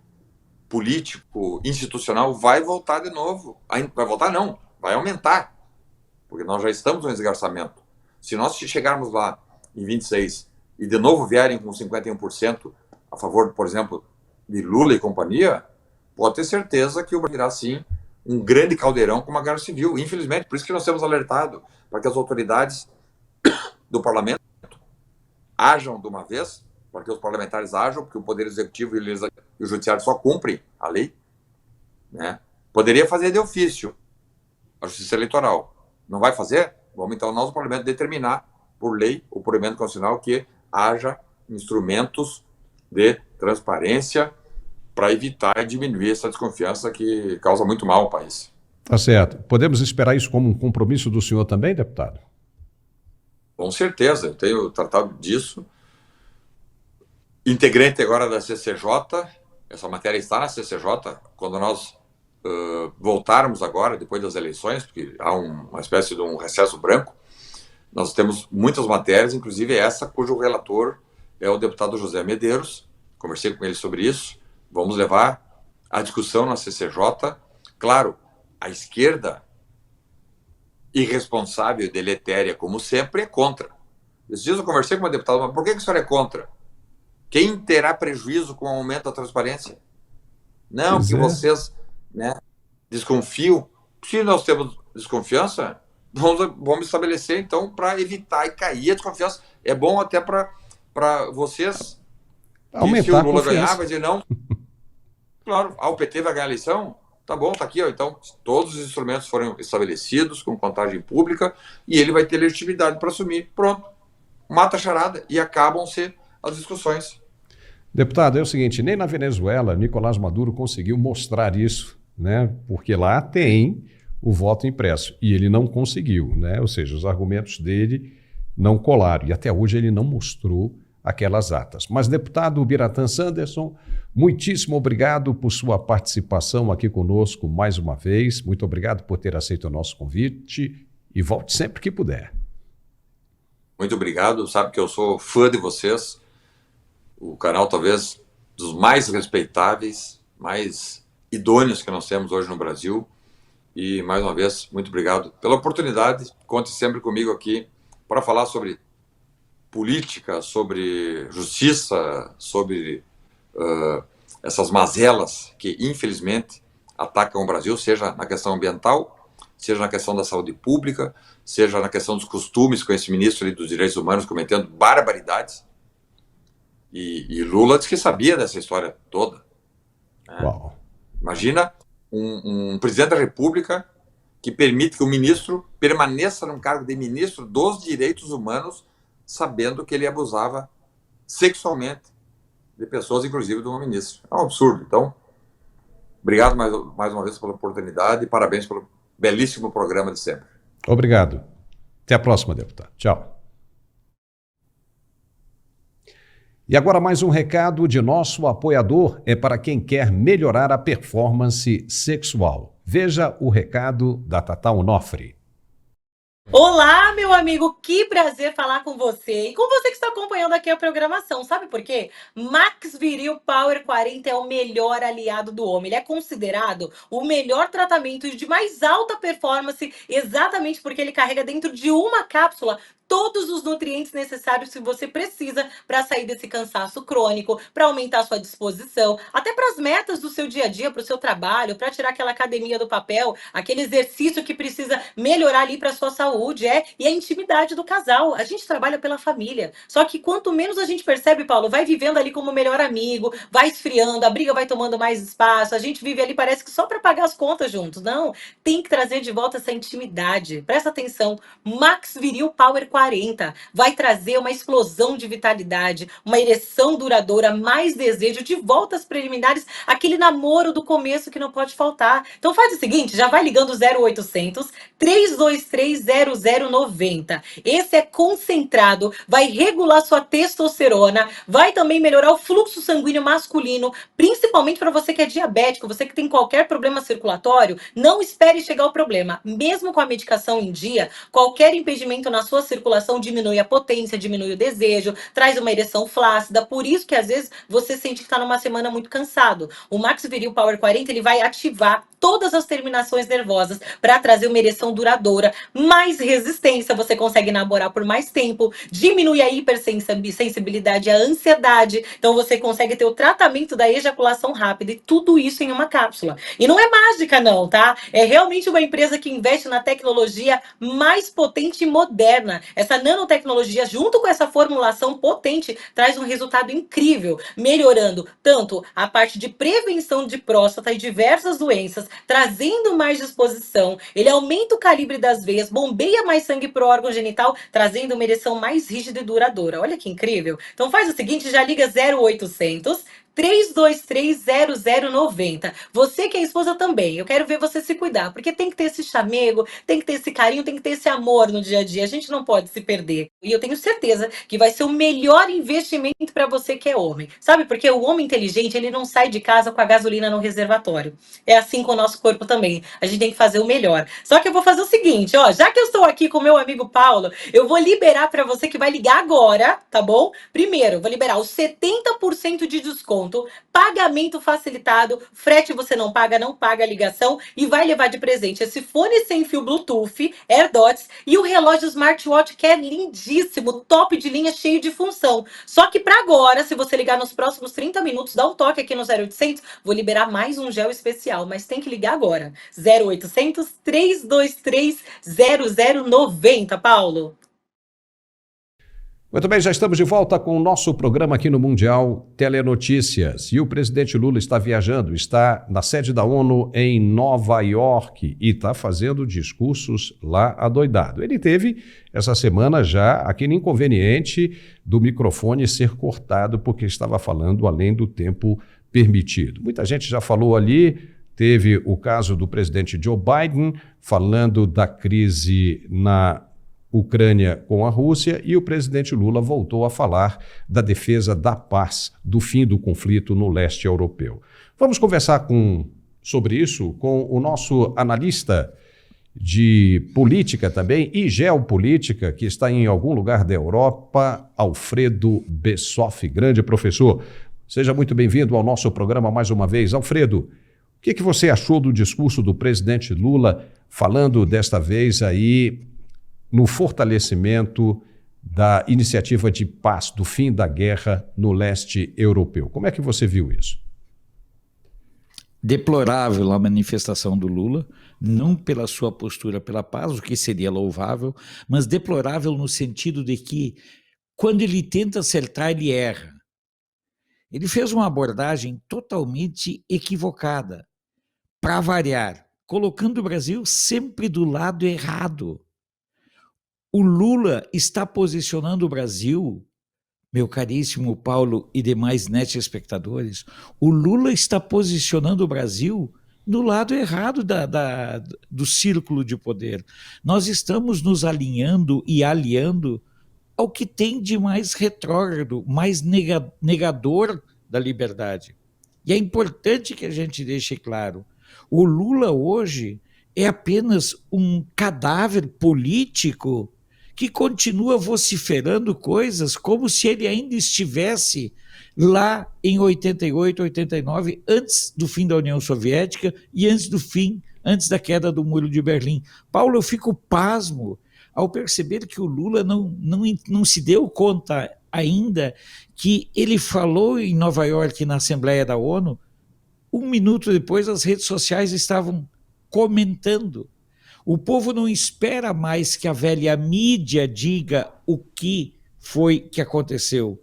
político, institucional, vai voltar de novo. Vai voltar não, vai aumentar, porque nós já estamos no esgarçamento. Se nós chegarmos lá em 26 e de novo vierem com 51% a favor, por exemplo, de Lula e companhia, pode ter certeza que o Brasil virá, sim, um grande caldeirão com uma guerra civil. Infelizmente, por isso que nós temos alertado para que as autoridades do parlamento ajam de uma vez, para que os parlamentares ajam, porque o Poder Executivo e o Judiciário só cumprem a lei, né? Poderia fazer de ofício a Justiça Eleitoral. Não vai fazer? Vamos então nós, o parlamento, determinar por lei ou por emenda constitucional que haja instrumentos de transparência para evitar e diminuir essa desconfiança que causa muito mal ao país. Tá certo. Podemos esperar isso como um compromisso do senhor também, deputado? Com certeza, eu tenho tratado disso. Integrante agora da CCJ, essa matéria está na CCJ, quando nós voltarmos agora, depois das eleições, porque há uma espécie de um recesso branco, nós temos muitas matérias, inclusive essa cujo relator é o deputado José Medeiros. Conversei com ele sobre isso. Vamos levar a discussão na CCJ. Claro, a esquerda irresponsável e deletéria, como sempre, é contra. Esses dias eu conversei com uma deputada, mas por que a senhora é contra? Quem terá prejuízo com o aumento da transparência? Não, que vocês, né, desconfiam. Se nós temos desconfiança, vamos estabelecer, então, para evitar e cair a desconfiança. É bom até para vocês, aumentar, se o Lula ganhar, vai dizer não. Claro, o PT vai ganhar a eleição, tá bom, tá aqui, ó. Então todos os instrumentos foram estabelecidos com contagem pública e ele vai ter legitimidade para assumir. Pronto, mata a charada e acabam-se as discussões. Deputado, é o seguinte, nem na Venezuela Nicolás Maduro conseguiu mostrar isso, né? Porque lá tem o voto impresso e ele não conseguiu, né? Ou seja, os argumentos dele não colaram e até hoje ele não mostrou aquelas atas. Mas, deputado Biratã Sanderson, muitíssimo obrigado por sua participação aqui conosco mais uma vez. Muito obrigado por ter aceito o nosso convite e volte sempre que puder. Muito obrigado. Sabe que eu sou fã de vocês. O canal talvez dos mais respeitáveis, mais idôneos que nós temos hoje no Brasil. E, mais uma vez, muito obrigado pela oportunidade. Conte sempre comigo aqui para falar sobre política, sobre justiça, sobre essas mazelas que, infelizmente, atacam o Brasil, seja na questão ambiental, seja na questão da saúde pública, seja na questão dos costumes, com esse ministro ali dos direitos humanos cometendo barbaridades. E Lula disse que sabia dessa história toda. Uau. Imagina um presidente da República que permite que o ministro permaneça no cargo de ministro dos direitos humanos, sabendo que ele abusava sexualmente de pessoas, inclusive de uma ministra. É um absurdo. Então, obrigado mais uma vez pela oportunidade e parabéns pelo belíssimo programa de sempre. Obrigado. Até a próxima, deputado. Tchau. E agora mais um recado de nosso apoiador, é para quem quer melhorar a performance sexual. Veja o recado da Tatá Onofre. Olá, meu amigo, que prazer falar com você e com você que está acompanhando aqui a programação. Sabe por quê? Max Viril Power 40 é o melhor aliado do homem. Ele é considerado o melhor tratamento de mais alta performance, exatamente porque ele carrega dentro de uma cápsula todos os nutrientes necessários que você precisa para sair desse cansaço crônico, para aumentar a sua disposição, até para as metas do seu dia a dia, para o seu trabalho, para tirar aquela academia do papel, aquele exercício que precisa melhorar ali para a sua saúde, e a intimidade do casal. A gente trabalha pela família. Só que quanto menos a gente percebe, Paulo, vai vivendo ali como melhor amigo, vai esfriando, a briga vai tomando mais espaço, a gente vive ali, parece que só para pagar as contas juntos. Não, tem que trazer de volta essa intimidade. Presta atenção, Max Viril Power 40 vai trazer uma explosão de vitalidade, uma ereção duradoura, mais desejo, de volta às preliminares, aquele namoro do começo que não pode faltar. Então faz o seguinte, já vai ligando 0800 323 0090. Esse é concentrado, vai regular sua testosterona, vai também melhorar o fluxo sanguíneo masculino, principalmente para você que é diabético, você que tem qualquer problema circulatório. Não espere chegar o problema. Mesmo com a medicação em dia, qualquer impedimento na sua circulação ejaculação, diminui a potência, diminui o desejo, traz uma ereção flácida. Por isso que às vezes você sente que está numa semana muito cansado. O Max Viril Power 40 ele vai ativar todas as terminações nervosas para trazer uma ereção duradoura, mais resistência, você consegue namorar por mais tempo, diminui a hipersensibilidade, a ansiedade, então você consegue ter o tratamento da ejaculação rápida e tudo isso em uma cápsula. E não é mágica não, tá? É realmente uma empresa que investe na tecnologia mais potente e moderna. Essa nanotecnologia junto com essa formulação potente traz um resultado incrível, melhorando tanto a parte de prevenção de próstata e diversas doenças, trazendo mais disposição, ele aumenta o calibre das veias, bombeia mais sangue para o órgão genital, trazendo uma ereção mais rígida e duradoura. Olha que incrível. Então faz o seguinte, já liga 0800 3230090. Você que é esposa também, eu quero ver você se cuidar, porque tem que ter esse chamego, tem que ter esse carinho, tem que ter esse amor no dia a dia. A gente não pode se perder. E eu tenho certeza que vai ser o melhor investimento para você que é homem. Sabe, porque o homem inteligente, ele não sai de casa com a gasolina no reservatório. É assim com o nosso corpo também. A gente tem que fazer o melhor. Só que eu vou fazer o seguinte, ó, já que eu estou aqui com o meu amigo Paulo, eu vou liberar para você que vai ligar agora, tá bom? Primeiro, eu vou liberar os 70% de desconto, pagamento facilitado, frete você não paga a ligação e vai levar de presente esse fone sem fio Bluetooth, AirDots e o relógio smartwatch que é lindíssimo, top de linha, cheio de função. Só que para agora, se você ligar nos próximos 30 minutos, dá um toque aqui no 0800, vou liberar mais um gel especial, mas tem que ligar agora. 0800 323 0090, Paulo. Muito bem, já estamos de volta com o nosso programa aqui no Mundial Telenotícias. E o presidente Lula está viajando, está na sede da ONU em Nova York e está fazendo discursos lá adoidado. Ele teve essa semana já aquele inconveniente do microfone ser cortado porque estava falando além do tempo permitido. Muita gente já falou ali, teve o caso do presidente Joe Biden falando da crise na Ucrânia com a Rússia e o presidente Lula voltou a falar da defesa da paz, do fim do conflito no leste europeu. Vamos conversar sobre isso com o nosso analista de política também e geopolítica, que está em algum lugar da Europa, Alfredo Bessoff, grande professor. Seja muito bem-vindo ao nosso programa mais uma vez. Alfredo, o que você achou do discurso do presidente Lula falando desta vez aí no fortalecimento da iniciativa de paz, do fim da guerra no leste europeu? Como é que você viu isso? Deplorável a manifestação do Lula, não pela sua postura pela paz, o que seria louvável, mas deplorável no sentido de que, quando ele tenta acertar, ele erra. Ele fez uma abordagem totalmente equivocada, para variar, colocando o Brasil sempre do lado errado. O Lula está posicionando o Brasil, meu caríssimo Paulo e demais net-espectadores, o Lula está posicionando o Brasil do lado errado do círculo de poder. Nós estamos nos alinhando e aliando ao que tem de mais retrógrado, mais negador da liberdade. E é importante que a gente deixe claro, o Lula hoje é apenas um cadáver político que continua vociferando coisas como se ele ainda estivesse lá em 88, 89, antes do fim da União Soviética e antes da queda do Muro de Berlim. Paulo, eu fico pasmo ao perceber que o Lula não se deu conta ainda que ele falou em Nova York, na Assembleia da ONU, 1 minuto depois as redes sociais estavam comentando. O povo não espera mais que a velha mídia diga o que foi que aconteceu.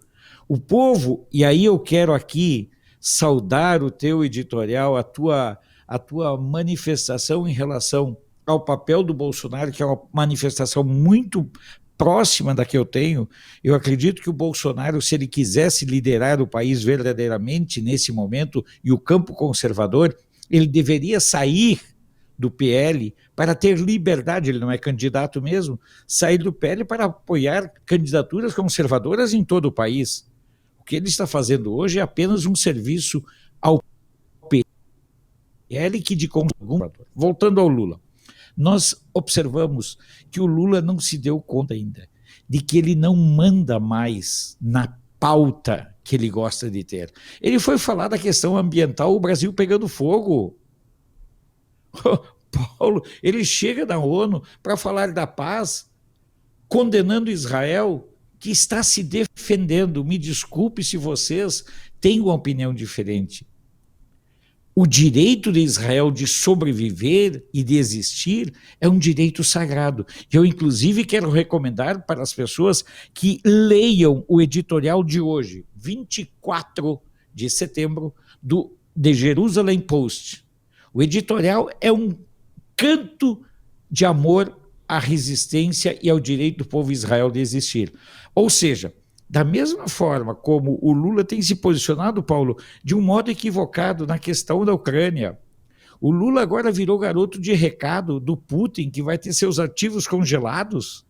O povo, e aí eu quero aqui saudar o teu editorial, a tua manifestação em relação ao papel do Bolsonaro, que é uma manifestação muito próxima da que eu tenho. Eu acredito que o Bolsonaro, se ele quisesse liderar o país verdadeiramente nesse momento, e o campo conservador, ele deveria sair do PL para ter liberdade, ele não é candidato mesmo, sair do PL para apoiar candidaturas conservadoras em todo o país. O que ele está fazendo hoje é apenas um serviço ao PL que de conservador. Voltando ao Lula, nós observamos que o Lula não se deu conta ainda de que ele não manda mais na pauta que ele gosta de ter. Ele foi falar da questão ambiental, o Brasil pegando fogo. Paulo, ele chega na ONU para falar da paz, condenando Israel, que está se defendendo. Me desculpe se vocês têm uma opinião diferente. O direito de Israel de sobreviver e de existir é um direito sagrado. Eu, inclusive, quero recomendar para as pessoas que leiam o editorial de hoje, 24 de setembro, do The Jerusalem Post. O editorial é um canto de amor à resistência e ao direito do povo de Israel de existir. Ou seja, da mesma forma como o Lula tem se posicionado, Paulo, de um modo equivocado na questão da Ucrânia. O Lula agora virou garoto de recado do Putin, que vai ter seus ativos congelados.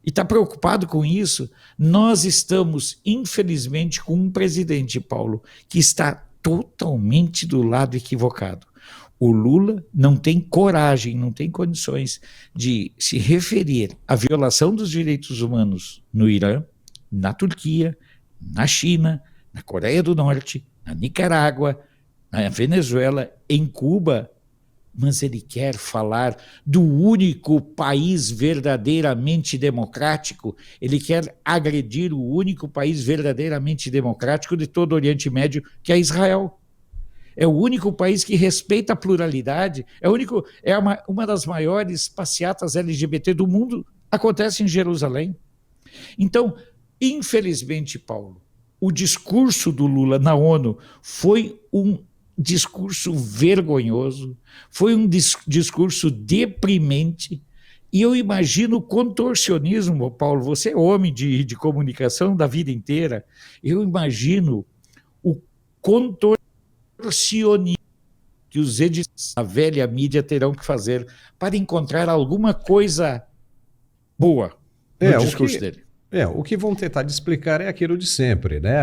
E está preocupado com isso. Nós estamos, infelizmente, com um presidente, Paulo, que está totalmente do lado equivocado. O Lula não tem coragem, não tem condições de se referir à violação dos direitos humanos no Irã, na Turquia, na China, na Coreia do Norte, na Nicarágua, na Venezuela, em Cuba, mas ele quer falar do único país verdadeiramente democrático, ele quer agredir o único país verdadeiramente democrático de todo o Oriente Médio, que é Israel. É o único país que respeita a pluralidade, uma das maiores passeatas LGBT do mundo, acontece em Jerusalém. Então, infelizmente, Paulo, o discurso do Lula na ONU foi um discurso vergonhoso, foi um discurso deprimente, e eu imagino o contorcionismo, Paulo, você é homem de comunicação da vida inteira, eu imagino o contorcionismo que os editores da velha mídia terão que fazer para encontrar alguma coisa boa no discurso dele. O que vão tentar de explicar é aquilo de sempre, né?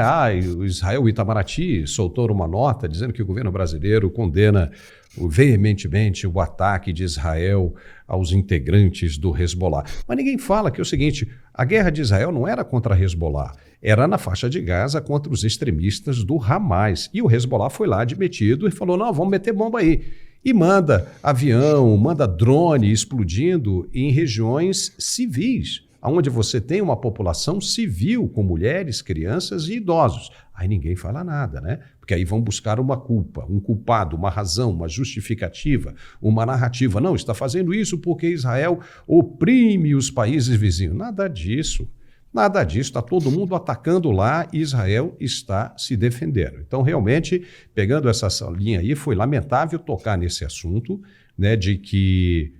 O Israel Itamaraty soltou uma nota dizendo que o governo brasileiro condena veementemente o ataque de Israel aos integrantes do Hezbollah. Mas ninguém fala que é o seguinte, a guerra de Israel não era contra Hezbollah, era na faixa de Gaza contra os extremistas do Hamas. E o Hezbollah foi lá admitido e falou, não, vamos meter bomba aí. E manda avião, manda drone explodindo em regiões civis, onde você tem uma população civil com mulheres, crianças e idosos. Aí ninguém fala nada, né? Porque aí vão buscar uma culpa, um culpado, uma razão, uma justificativa, uma narrativa. Não, está fazendo isso porque Israel oprime os países vizinhos. Nada disso. Nada disso, está todo mundo atacando lá e Israel está se defendendo. Então, realmente, pegando essa linha aí, foi lamentável tocar nesse assunto, né, de que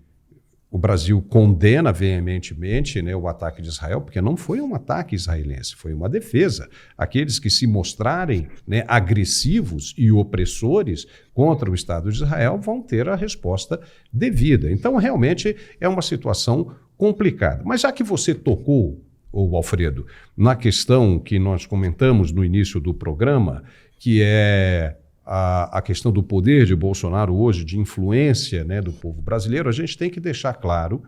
o Brasil condena veementemente, né, o ataque de Israel, porque não foi um ataque israelense, foi uma defesa. Aqueles que se mostrarem, né, agressivos e opressores contra o Estado de Israel vão ter a resposta devida. Então, realmente, é uma situação complicada. Mas já que você tocou, Alfredo, na questão que nós comentamos no início do programa, que é a questão do poder de Bolsonaro hoje, de influência, né, do povo brasileiro, a gente tem que deixar claro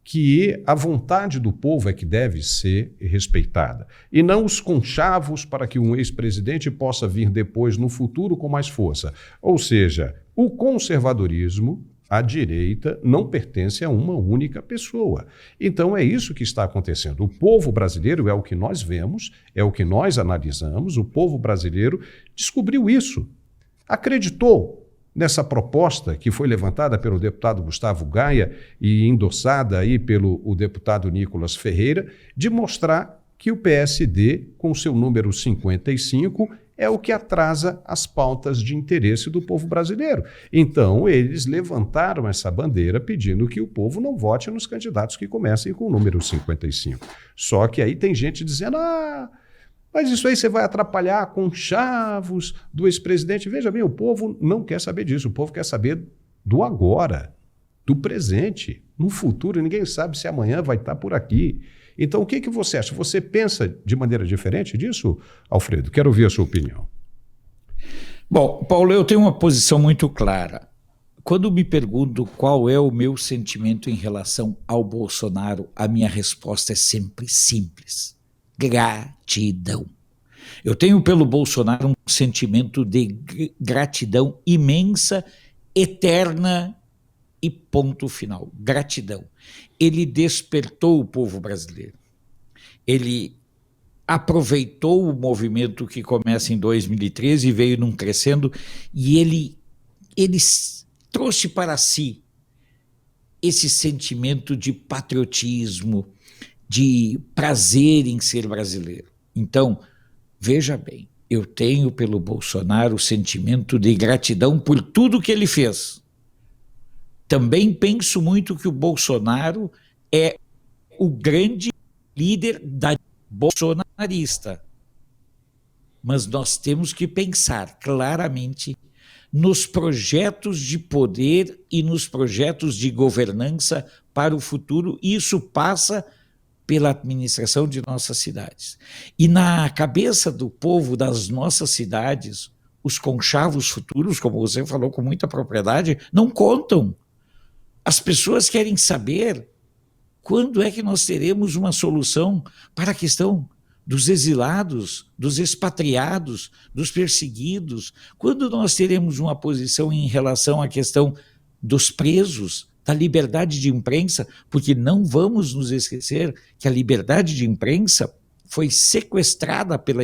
que a vontade do povo é que deve ser respeitada, e não os conchavos para que um ex-presidente possa vir depois, no futuro, com mais força. Ou seja, o conservadorismo, a direita, não pertence a uma única pessoa. Então é isso que está acontecendo. O povo brasileiro é o que nós vemos, é o que nós analisamos, o povo brasileiro descobriu isso. Acreditou nessa proposta que foi levantada pelo deputado Gustavo Gaia e endossada aí pelo deputado Nicolas Ferreira, de mostrar que o PSD, com seu número 55, é o que atrasa as pautas de interesse do povo brasileiro. Então, eles levantaram essa bandeira pedindo que o povo não vote nos candidatos que comecem com o número 55. Só que aí tem gente dizendo, mas isso aí você vai atrapalhar conchavos do ex-presidente. Veja bem, o povo não quer saber disso, o povo quer saber do agora, do presente. No futuro, ninguém sabe se amanhã vai estar por aqui. Então, o que você acha? Você pensa de maneira diferente disso, Alfredo? Quero ouvir a sua opinião. Bom, Paulo, eu tenho uma posição muito clara. quando me pergunto qual é o meu sentimento em relação ao Bolsonaro, a minha resposta é sempre simples: gratidão. Eu tenho pelo Bolsonaro um sentimento de gratidão imensa, eterna e ponto final. Gratidão. Ele despertou o povo brasileiro. Ele aproveitou o movimento que começa em 2013 e veio num crescendo, e ele trouxe para si esse sentimento de patriotismo, de prazer em ser brasileiro. Então, veja bem, eu tenho pelo Bolsonaro o sentimento de gratidão por tudo que ele fez. Também penso muito que o Bolsonaro é o grande líder da bolsonarista. Mas nós temos que pensar claramente nos projetos de poder e nos projetos de governança para o futuro, e isso passa pela administração de nossas cidades. E na cabeça do povo das nossas cidades, os conchavos futuros, como você falou com muita propriedade, não contam. As pessoas querem saber quando é que nós teremos uma solução para a questão dos exilados, dos expatriados, dos perseguidos, quando nós teremos uma posição em relação à questão dos presos, da liberdade de imprensa, porque não vamos nos esquecer que a liberdade de imprensa foi sequestrada pela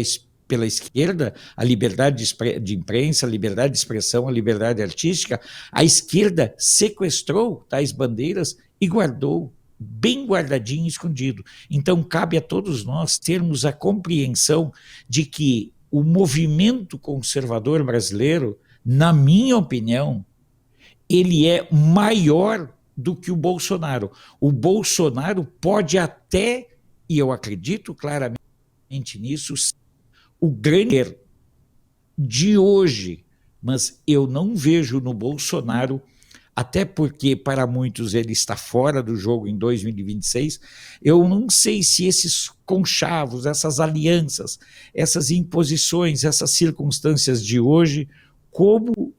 esquerda, a liberdade de imprensa, a liberdade de expressão, a liberdade artística. A esquerda sequestrou tais bandeiras e guardou bem guardadinho, escondido. Então cabe a todos nós termos a compreensão de que o movimento conservador brasileiro, na minha opinião, ele é maior do que o Bolsonaro. O Bolsonaro pode até, e eu acredito claramente nisso, o grande de hoje, mas eu não vejo no Bolsonaro, até porque para muitos ele está fora do jogo em 2026, eu não sei se esses conchavos, essas alianças, essas imposições, essas circunstâncias de hoje, como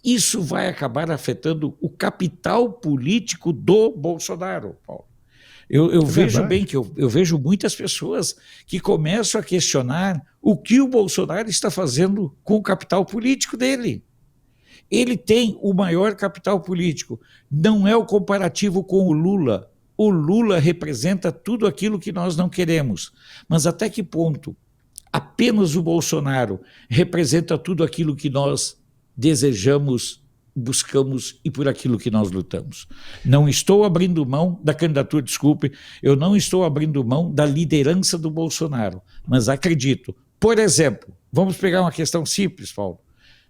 isso vai acabar afetando o capital político do Bolsonaro, Paulo. Eu vejo bem que eu vejo muitas pessoas que começam a questionar o que o Bolsonaro está fazendo com o capital político dele. Ele tem o maior capital político, não é o comparativo com o Lula. O Lula representa tudo aquilo que nós não queremos, mas até que ponto apenas o Bolsonaro representa tudo aquilo que nós desejamos, buscamos e por aquilo que nós lutamos. Não estou abrindo mão da candidatura, desculpe, eu não estou abrindo mão da liderança do Bolsonaro, mas acredito, por exemplo, vamos pegar uma questão simples, Paulo,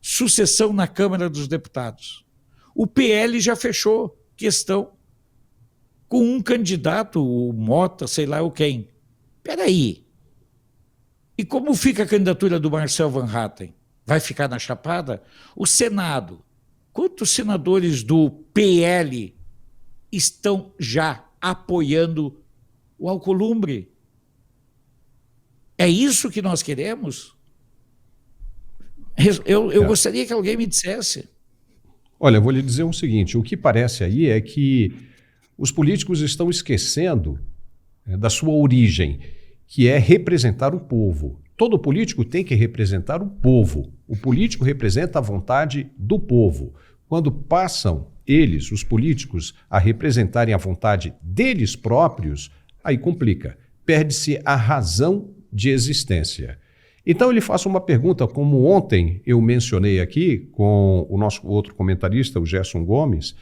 sucessão na Câmara dos Deputados. O PL já fechou questão com um candidato, o Mota, sei lá o quem. Espera aí. E como fica a candidatura do Marcel Van Hatten? Vai ficar na chapada? O Senado, quantos senadores do PL estão já apoiando o Alcolumbre? É isso que nós queremos? Eu gostaria que alguém me dissesse. Olha, eu vou lhe dizer o seguinte, o que parece aí é que os políticos estão esquecendo da sua origem, que é representar o povo. Todo político tem que representar o povo. O político representa a vontade do povo. Quando passam eles, os políticos, a representarem a vontade deles próprios, aí complica. Perde-se a razão de existência. Então ele faz uma pergunta, como ontem eu mencionei aqui com o nosso outro comentarista, o Gerson Gomes.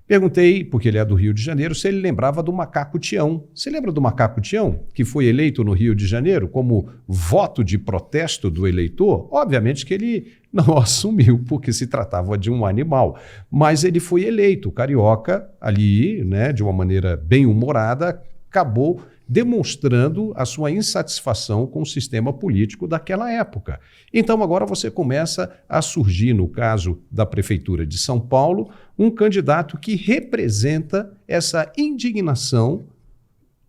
Perguntei, porque ele é do Rio de Janeiro, se ele lembrava do Macaco Tião. Você lembra do Macaco Tião, que foi eleito no Rio de Janeiro como voto de protesto do eleitor? Obviamente que ele não assumiu, porque se tratava de um animal. Mas ele foi eleito. O carioca, ali, né, de uma maneira bem humorada, acabou demonstrando a sua insatisfação com o sistema político daquela época. Então agora você começa a surgir, no caso da Prefeitura de São Paulo, um candidato que representa essa indignação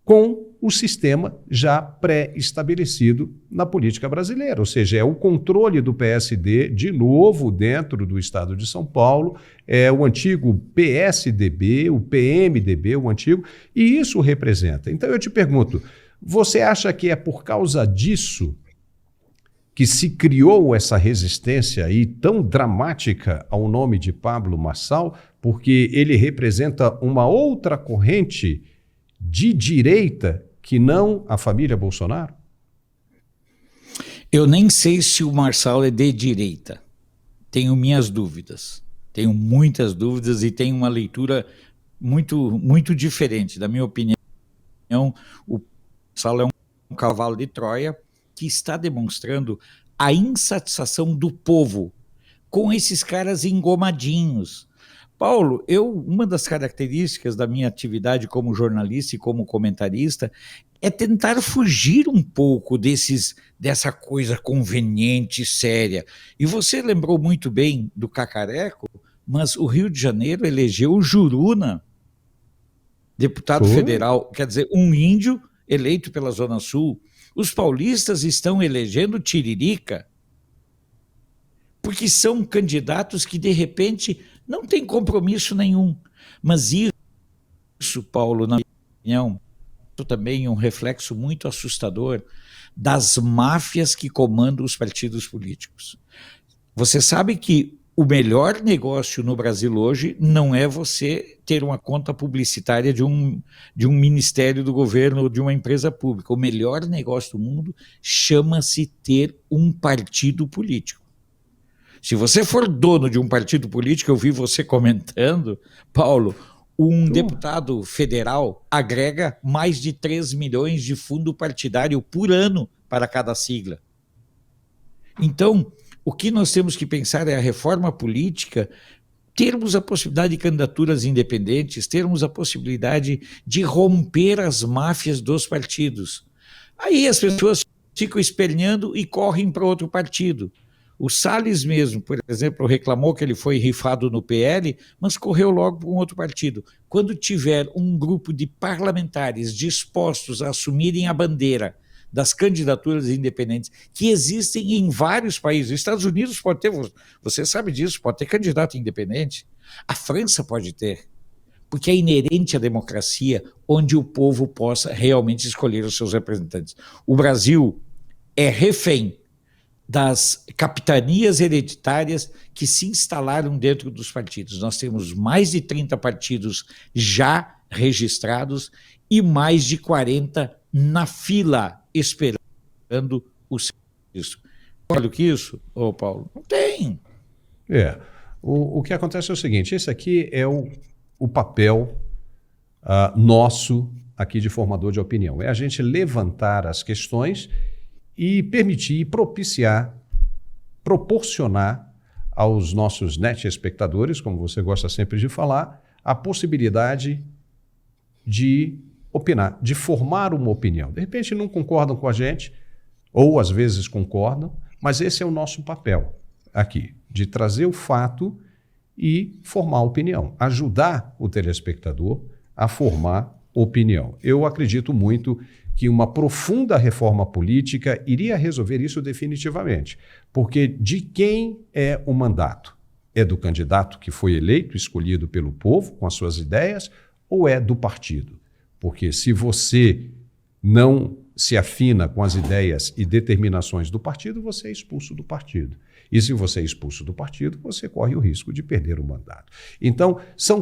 com o sistema já pré-estabelecido na política brasileira, ou seja, é o controle do PSD de novo dentro do estado de São Paulo, é o antigo PSDB, o PMDB, o antigo, e isso representa. Então eu te pergunto, você acha que é por causa disso que se criou essa resistência aí tão dramática ao nome de Pablo Marçal, porque ele representa uma outra corrente de direita que não a família Bolsonaro? Eu nem sei se o Marçal é de direita. Tenho minhas dúvidas. Tenho muitas dúvidas e tenho uma leitura muito diferente. Da minha opinião, o Marçal é um cavalo de Troia que está demonstrando a insatisfação do povo com esses caras engomadinhos. Paulo, uma das características da minha atividade como jornalista e como comentarista é tentar fugir um pouco dessa coisa conveniente, séria. E você lembrou muito bem do Cacareco, mas o Rio de Janeiro elegeu o Juruna, deputado federal, quer dizer, um índio eleito pela Zona Sul. Os paulistas estão elegendo Tiririca, porque são candidatos que, de repente, não têm compromisso nenhum. Mas isso, Paulo, na minha opinião, é também um reflexo muito assustador das máfias que comandam os partidos políticos. Você sabe que o melhor negócio no Brasil hoje não é você ter uma conta publicitária de um ministério do governo ou de uma empresa pública. O melhor negócio do mundo chama-se ter um partido político. Se você for dono de um partido político, eu vi você comentando, Paulo, um deputado federal agrega mais de 3 milhões de fundo partidário por ano para cada sigla. Então, o que nós temos que pensar é a reforma política, termos a possibilidade de candidaturas independentes, termos a possibilidade de romper as máfias dos partidos. Aí as pessoas ficam esperneando e correm para outro partido. O Salles mesmo, por exemplo, reclamou que ele foi rifado no PL, mas correu logo para um outro partido. Quando tiver um grupo de parlamentares dispostos a assumirem a bandeira das candidaturas independentes, que existem em vários países. Os Estados Unidos pode ter, você sabe disso, pode ter candidato independente. A França pode ter, porque é inerente à democracia, onde o povo possa realmente escolher os seus representantes. O Brasil é refém das capitanias hereditárias que se instalaram dentro dos partidos. Nós temos mais de 30 partidos já registrados e mais de 40 na fila, esperando o seu registro. Olha do que isso, ô Paulo? Não tem. O que acontece é o seguinte, esse aqui é o papel nosso aqui de formador de opinião. É a gente levantar as questões e permitir, propiciar, proporcionar aos nossos net-espectadores, como você gosta sempre de falar, a possibilidade de opinar, de formar uma opinião. De repente não concordam com a gente, ou às vezes concordam, mas esse é o nosso papel aqui, de trazer o fato e formar opinião, ajudar o telespectador a formar opinião. Eu acredito muito que uma profunda reforma política iria resolver isso definitivamente. Porque de quem é o mandato? É do candidato que foi eleito, escolhido pelo povo, com as suas ideias, ou é do partido? Porque se você não se afina com as ideias e determinações do partido, você é expulso do partido. E se você é expulso do partido, você corre o risco de perder o mandato. Então, são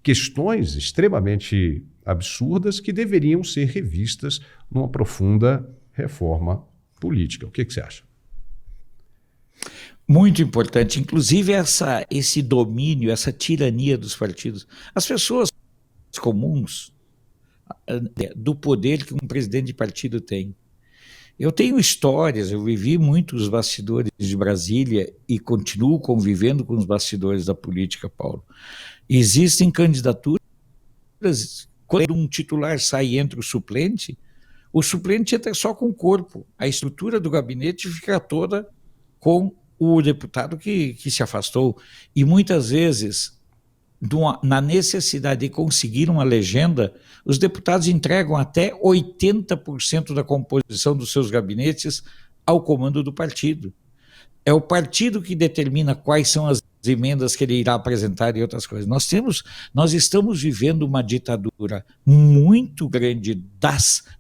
questões extremamente absurdas que deveriam ser revistas numa profunda reforma política. O que você acha? Muito importante, inclusive esse domínio, essa tirania dos partidos. As pessoas comuns do poder que um presidente de partido tem. Eu tenho histórias, eu vivi muito os bastidores de Brasília e continuo convivendo com os bastidores da política, Paulo. Existem candidaturas, quando um titular sai e entra o suplente entra só com o corpo. A estrutura do gabinete fica toda com o deputado que se afastou. E muitas vezes na necessidade de conseguir uma legenda, os deputados entregam até 80% da composição dos seus gabinetes ao comando do partido. É o partido que determina quais são as emendas que ele irá apresentar e outras coisas. Nós estamos vivendo uma ditadura muito grande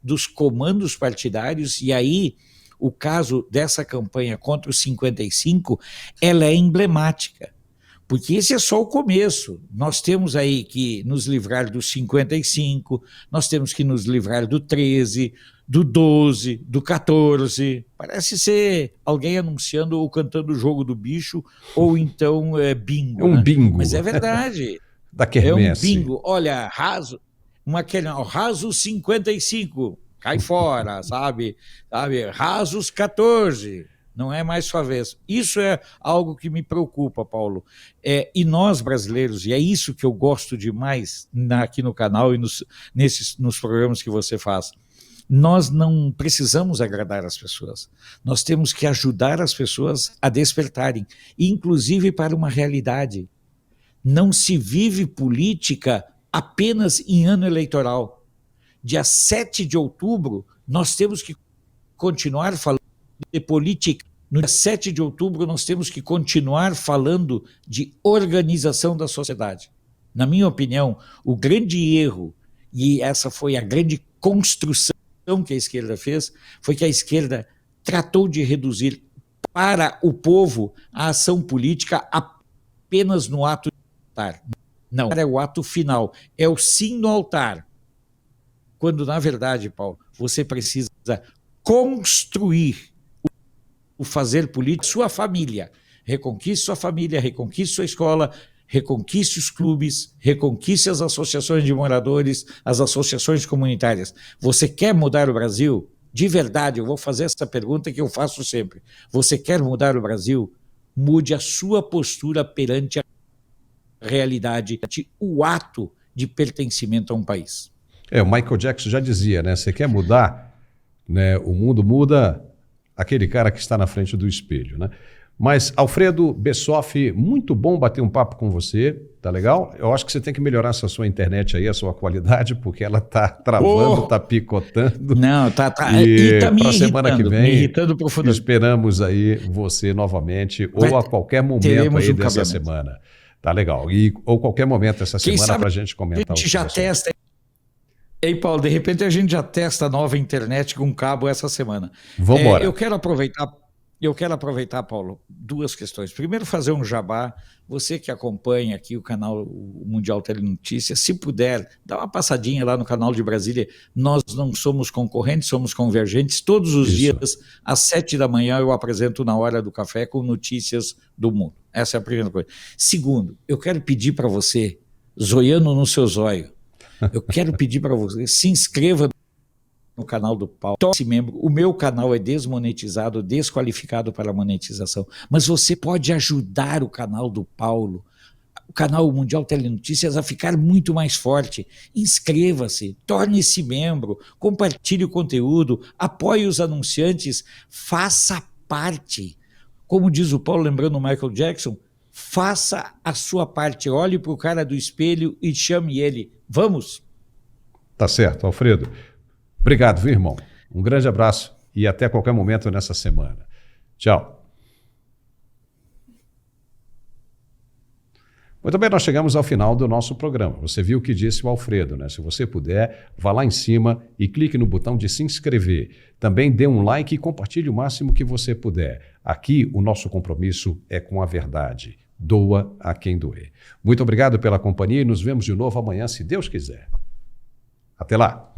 dos comandos partidários, e aí o caso dessa campanha contra os 55, ela é emblemática. Porque esse é só o começo. Nós temos aí que nos livrar dos 55, nós temos que nos livrar do 13, do 12, do 14. Parece ser alguém anunciando ou cantando o jogo do bicho, ou então bingo. É um bingo. Mas é verdade. Da quermesse. É um bingo. Olha, raso 55, cai fora, sabe? Rasos 14. Não é mais sua vez. Isso é algo que me preocupa, Paulo. E nós, brasileiros, e é isso que eu gosto demais aqui no canal e nos programas que você faz, nós não precisamos agradar as pessoas. Nós temos que ajudar as pessoas a despertarem, inclusive para uma realidade. Não se vive política apenas em ano eleitoral. Dia 7 de outubro, nós temos que continuar falando de política. No dia 7 de outubro, nós temos que continuar falando de organização da sociedade. Na minha opinião, o grande erro, e essa foi a grande construção que a esquerda fez, foi que a esquerda tratou de reduzir para o povo a ação política apenas no ato de altar. Não, é o ato final, é o sim no altar. Quando, na verdade, Paulo, você precisa construir o fazer político, sua família. Reconquiste sua família, reconquiste sua escola, reconquiste os clubes, reconquiste as associações de moradores, as associações comunitárias. Você quer mudar o Brasil? De verdade, eu vou fazer essa pergunta que eu faço sempre. Você quer mudar o Brasil? Mude a sua postura perante a realidade, o ato de pertencimento a um país. O Michael Jackson já dizia, né? Você quer mudar, né? O mundo muda aquele cara que está na frente do espelho, né? Mas, Alfredo Bessoff, muito bom bater um papo com você, tá legal? Eu acho que você tem que melhorar essa sua internet aí, a sua qualidade, porque ela tá travando, tá picotando. Não, tá. E tá para a semana que vem, me irritando profundamente. Esperamos aí você novamente, ou a qualquer momento aí dessa semana. Tá legal. Ou qualquer momento essa semana para a gente comentar. A gente já testa. Ei, Paulo, de repente a gente já testa a nova internet com cabo essa semana. Vamos embora. Eu quero aproveitar, Paulo, duas questões. Primeiro, fazer um jabá. Você que acompanha aqui o canal Mundial Telenotícias, se puder, dá uma passadinha lá no canal de Brasília. Nós não somos concorrentes, somos convergentes. Todos os dias, às 7 da manhã, eu apresento Na Hora do Café com notícias do mundo. Essa é a primeira coisa. Segundo, eu quero pedir para você, zoiando no seu zóio, eu quero pedir para você, se inscreva no canal do Paulo, torne-se membro. O meu canal é desmonetizado, desqualificado para monetização, mas você pode ajudar o canal do Paulo, o canal Mundial Telenotícias, a ficar muito mais forte. Inscreva-se, torne-se membro, compartilhe o conteúdo, apoie os anunciantes, faça parte. Como diz o Paulo, lembrando o Michael Jackson, faça a sua parte, olhe para o cara do espelho e chame ele. Vamos? Tá certo, Alfredo. Obrigado, viu, irmão? Um grande abraço e até qualquer momento nessa semana. Tchau. Muito bem, nós chegamos ao final do nosso programa. Você viu o que disse o Alfredo, né? Se você puder, vá lá em cima e clique no botão de se inscrever. Também dê um like e compartilhe o máximo que você puder. Aqui, o nosso compromisso é com a verdade. Doa a quem doer. Muito obrigado pela companhia e nos vemos de novo amanhã, se Deus quiser. Até lá!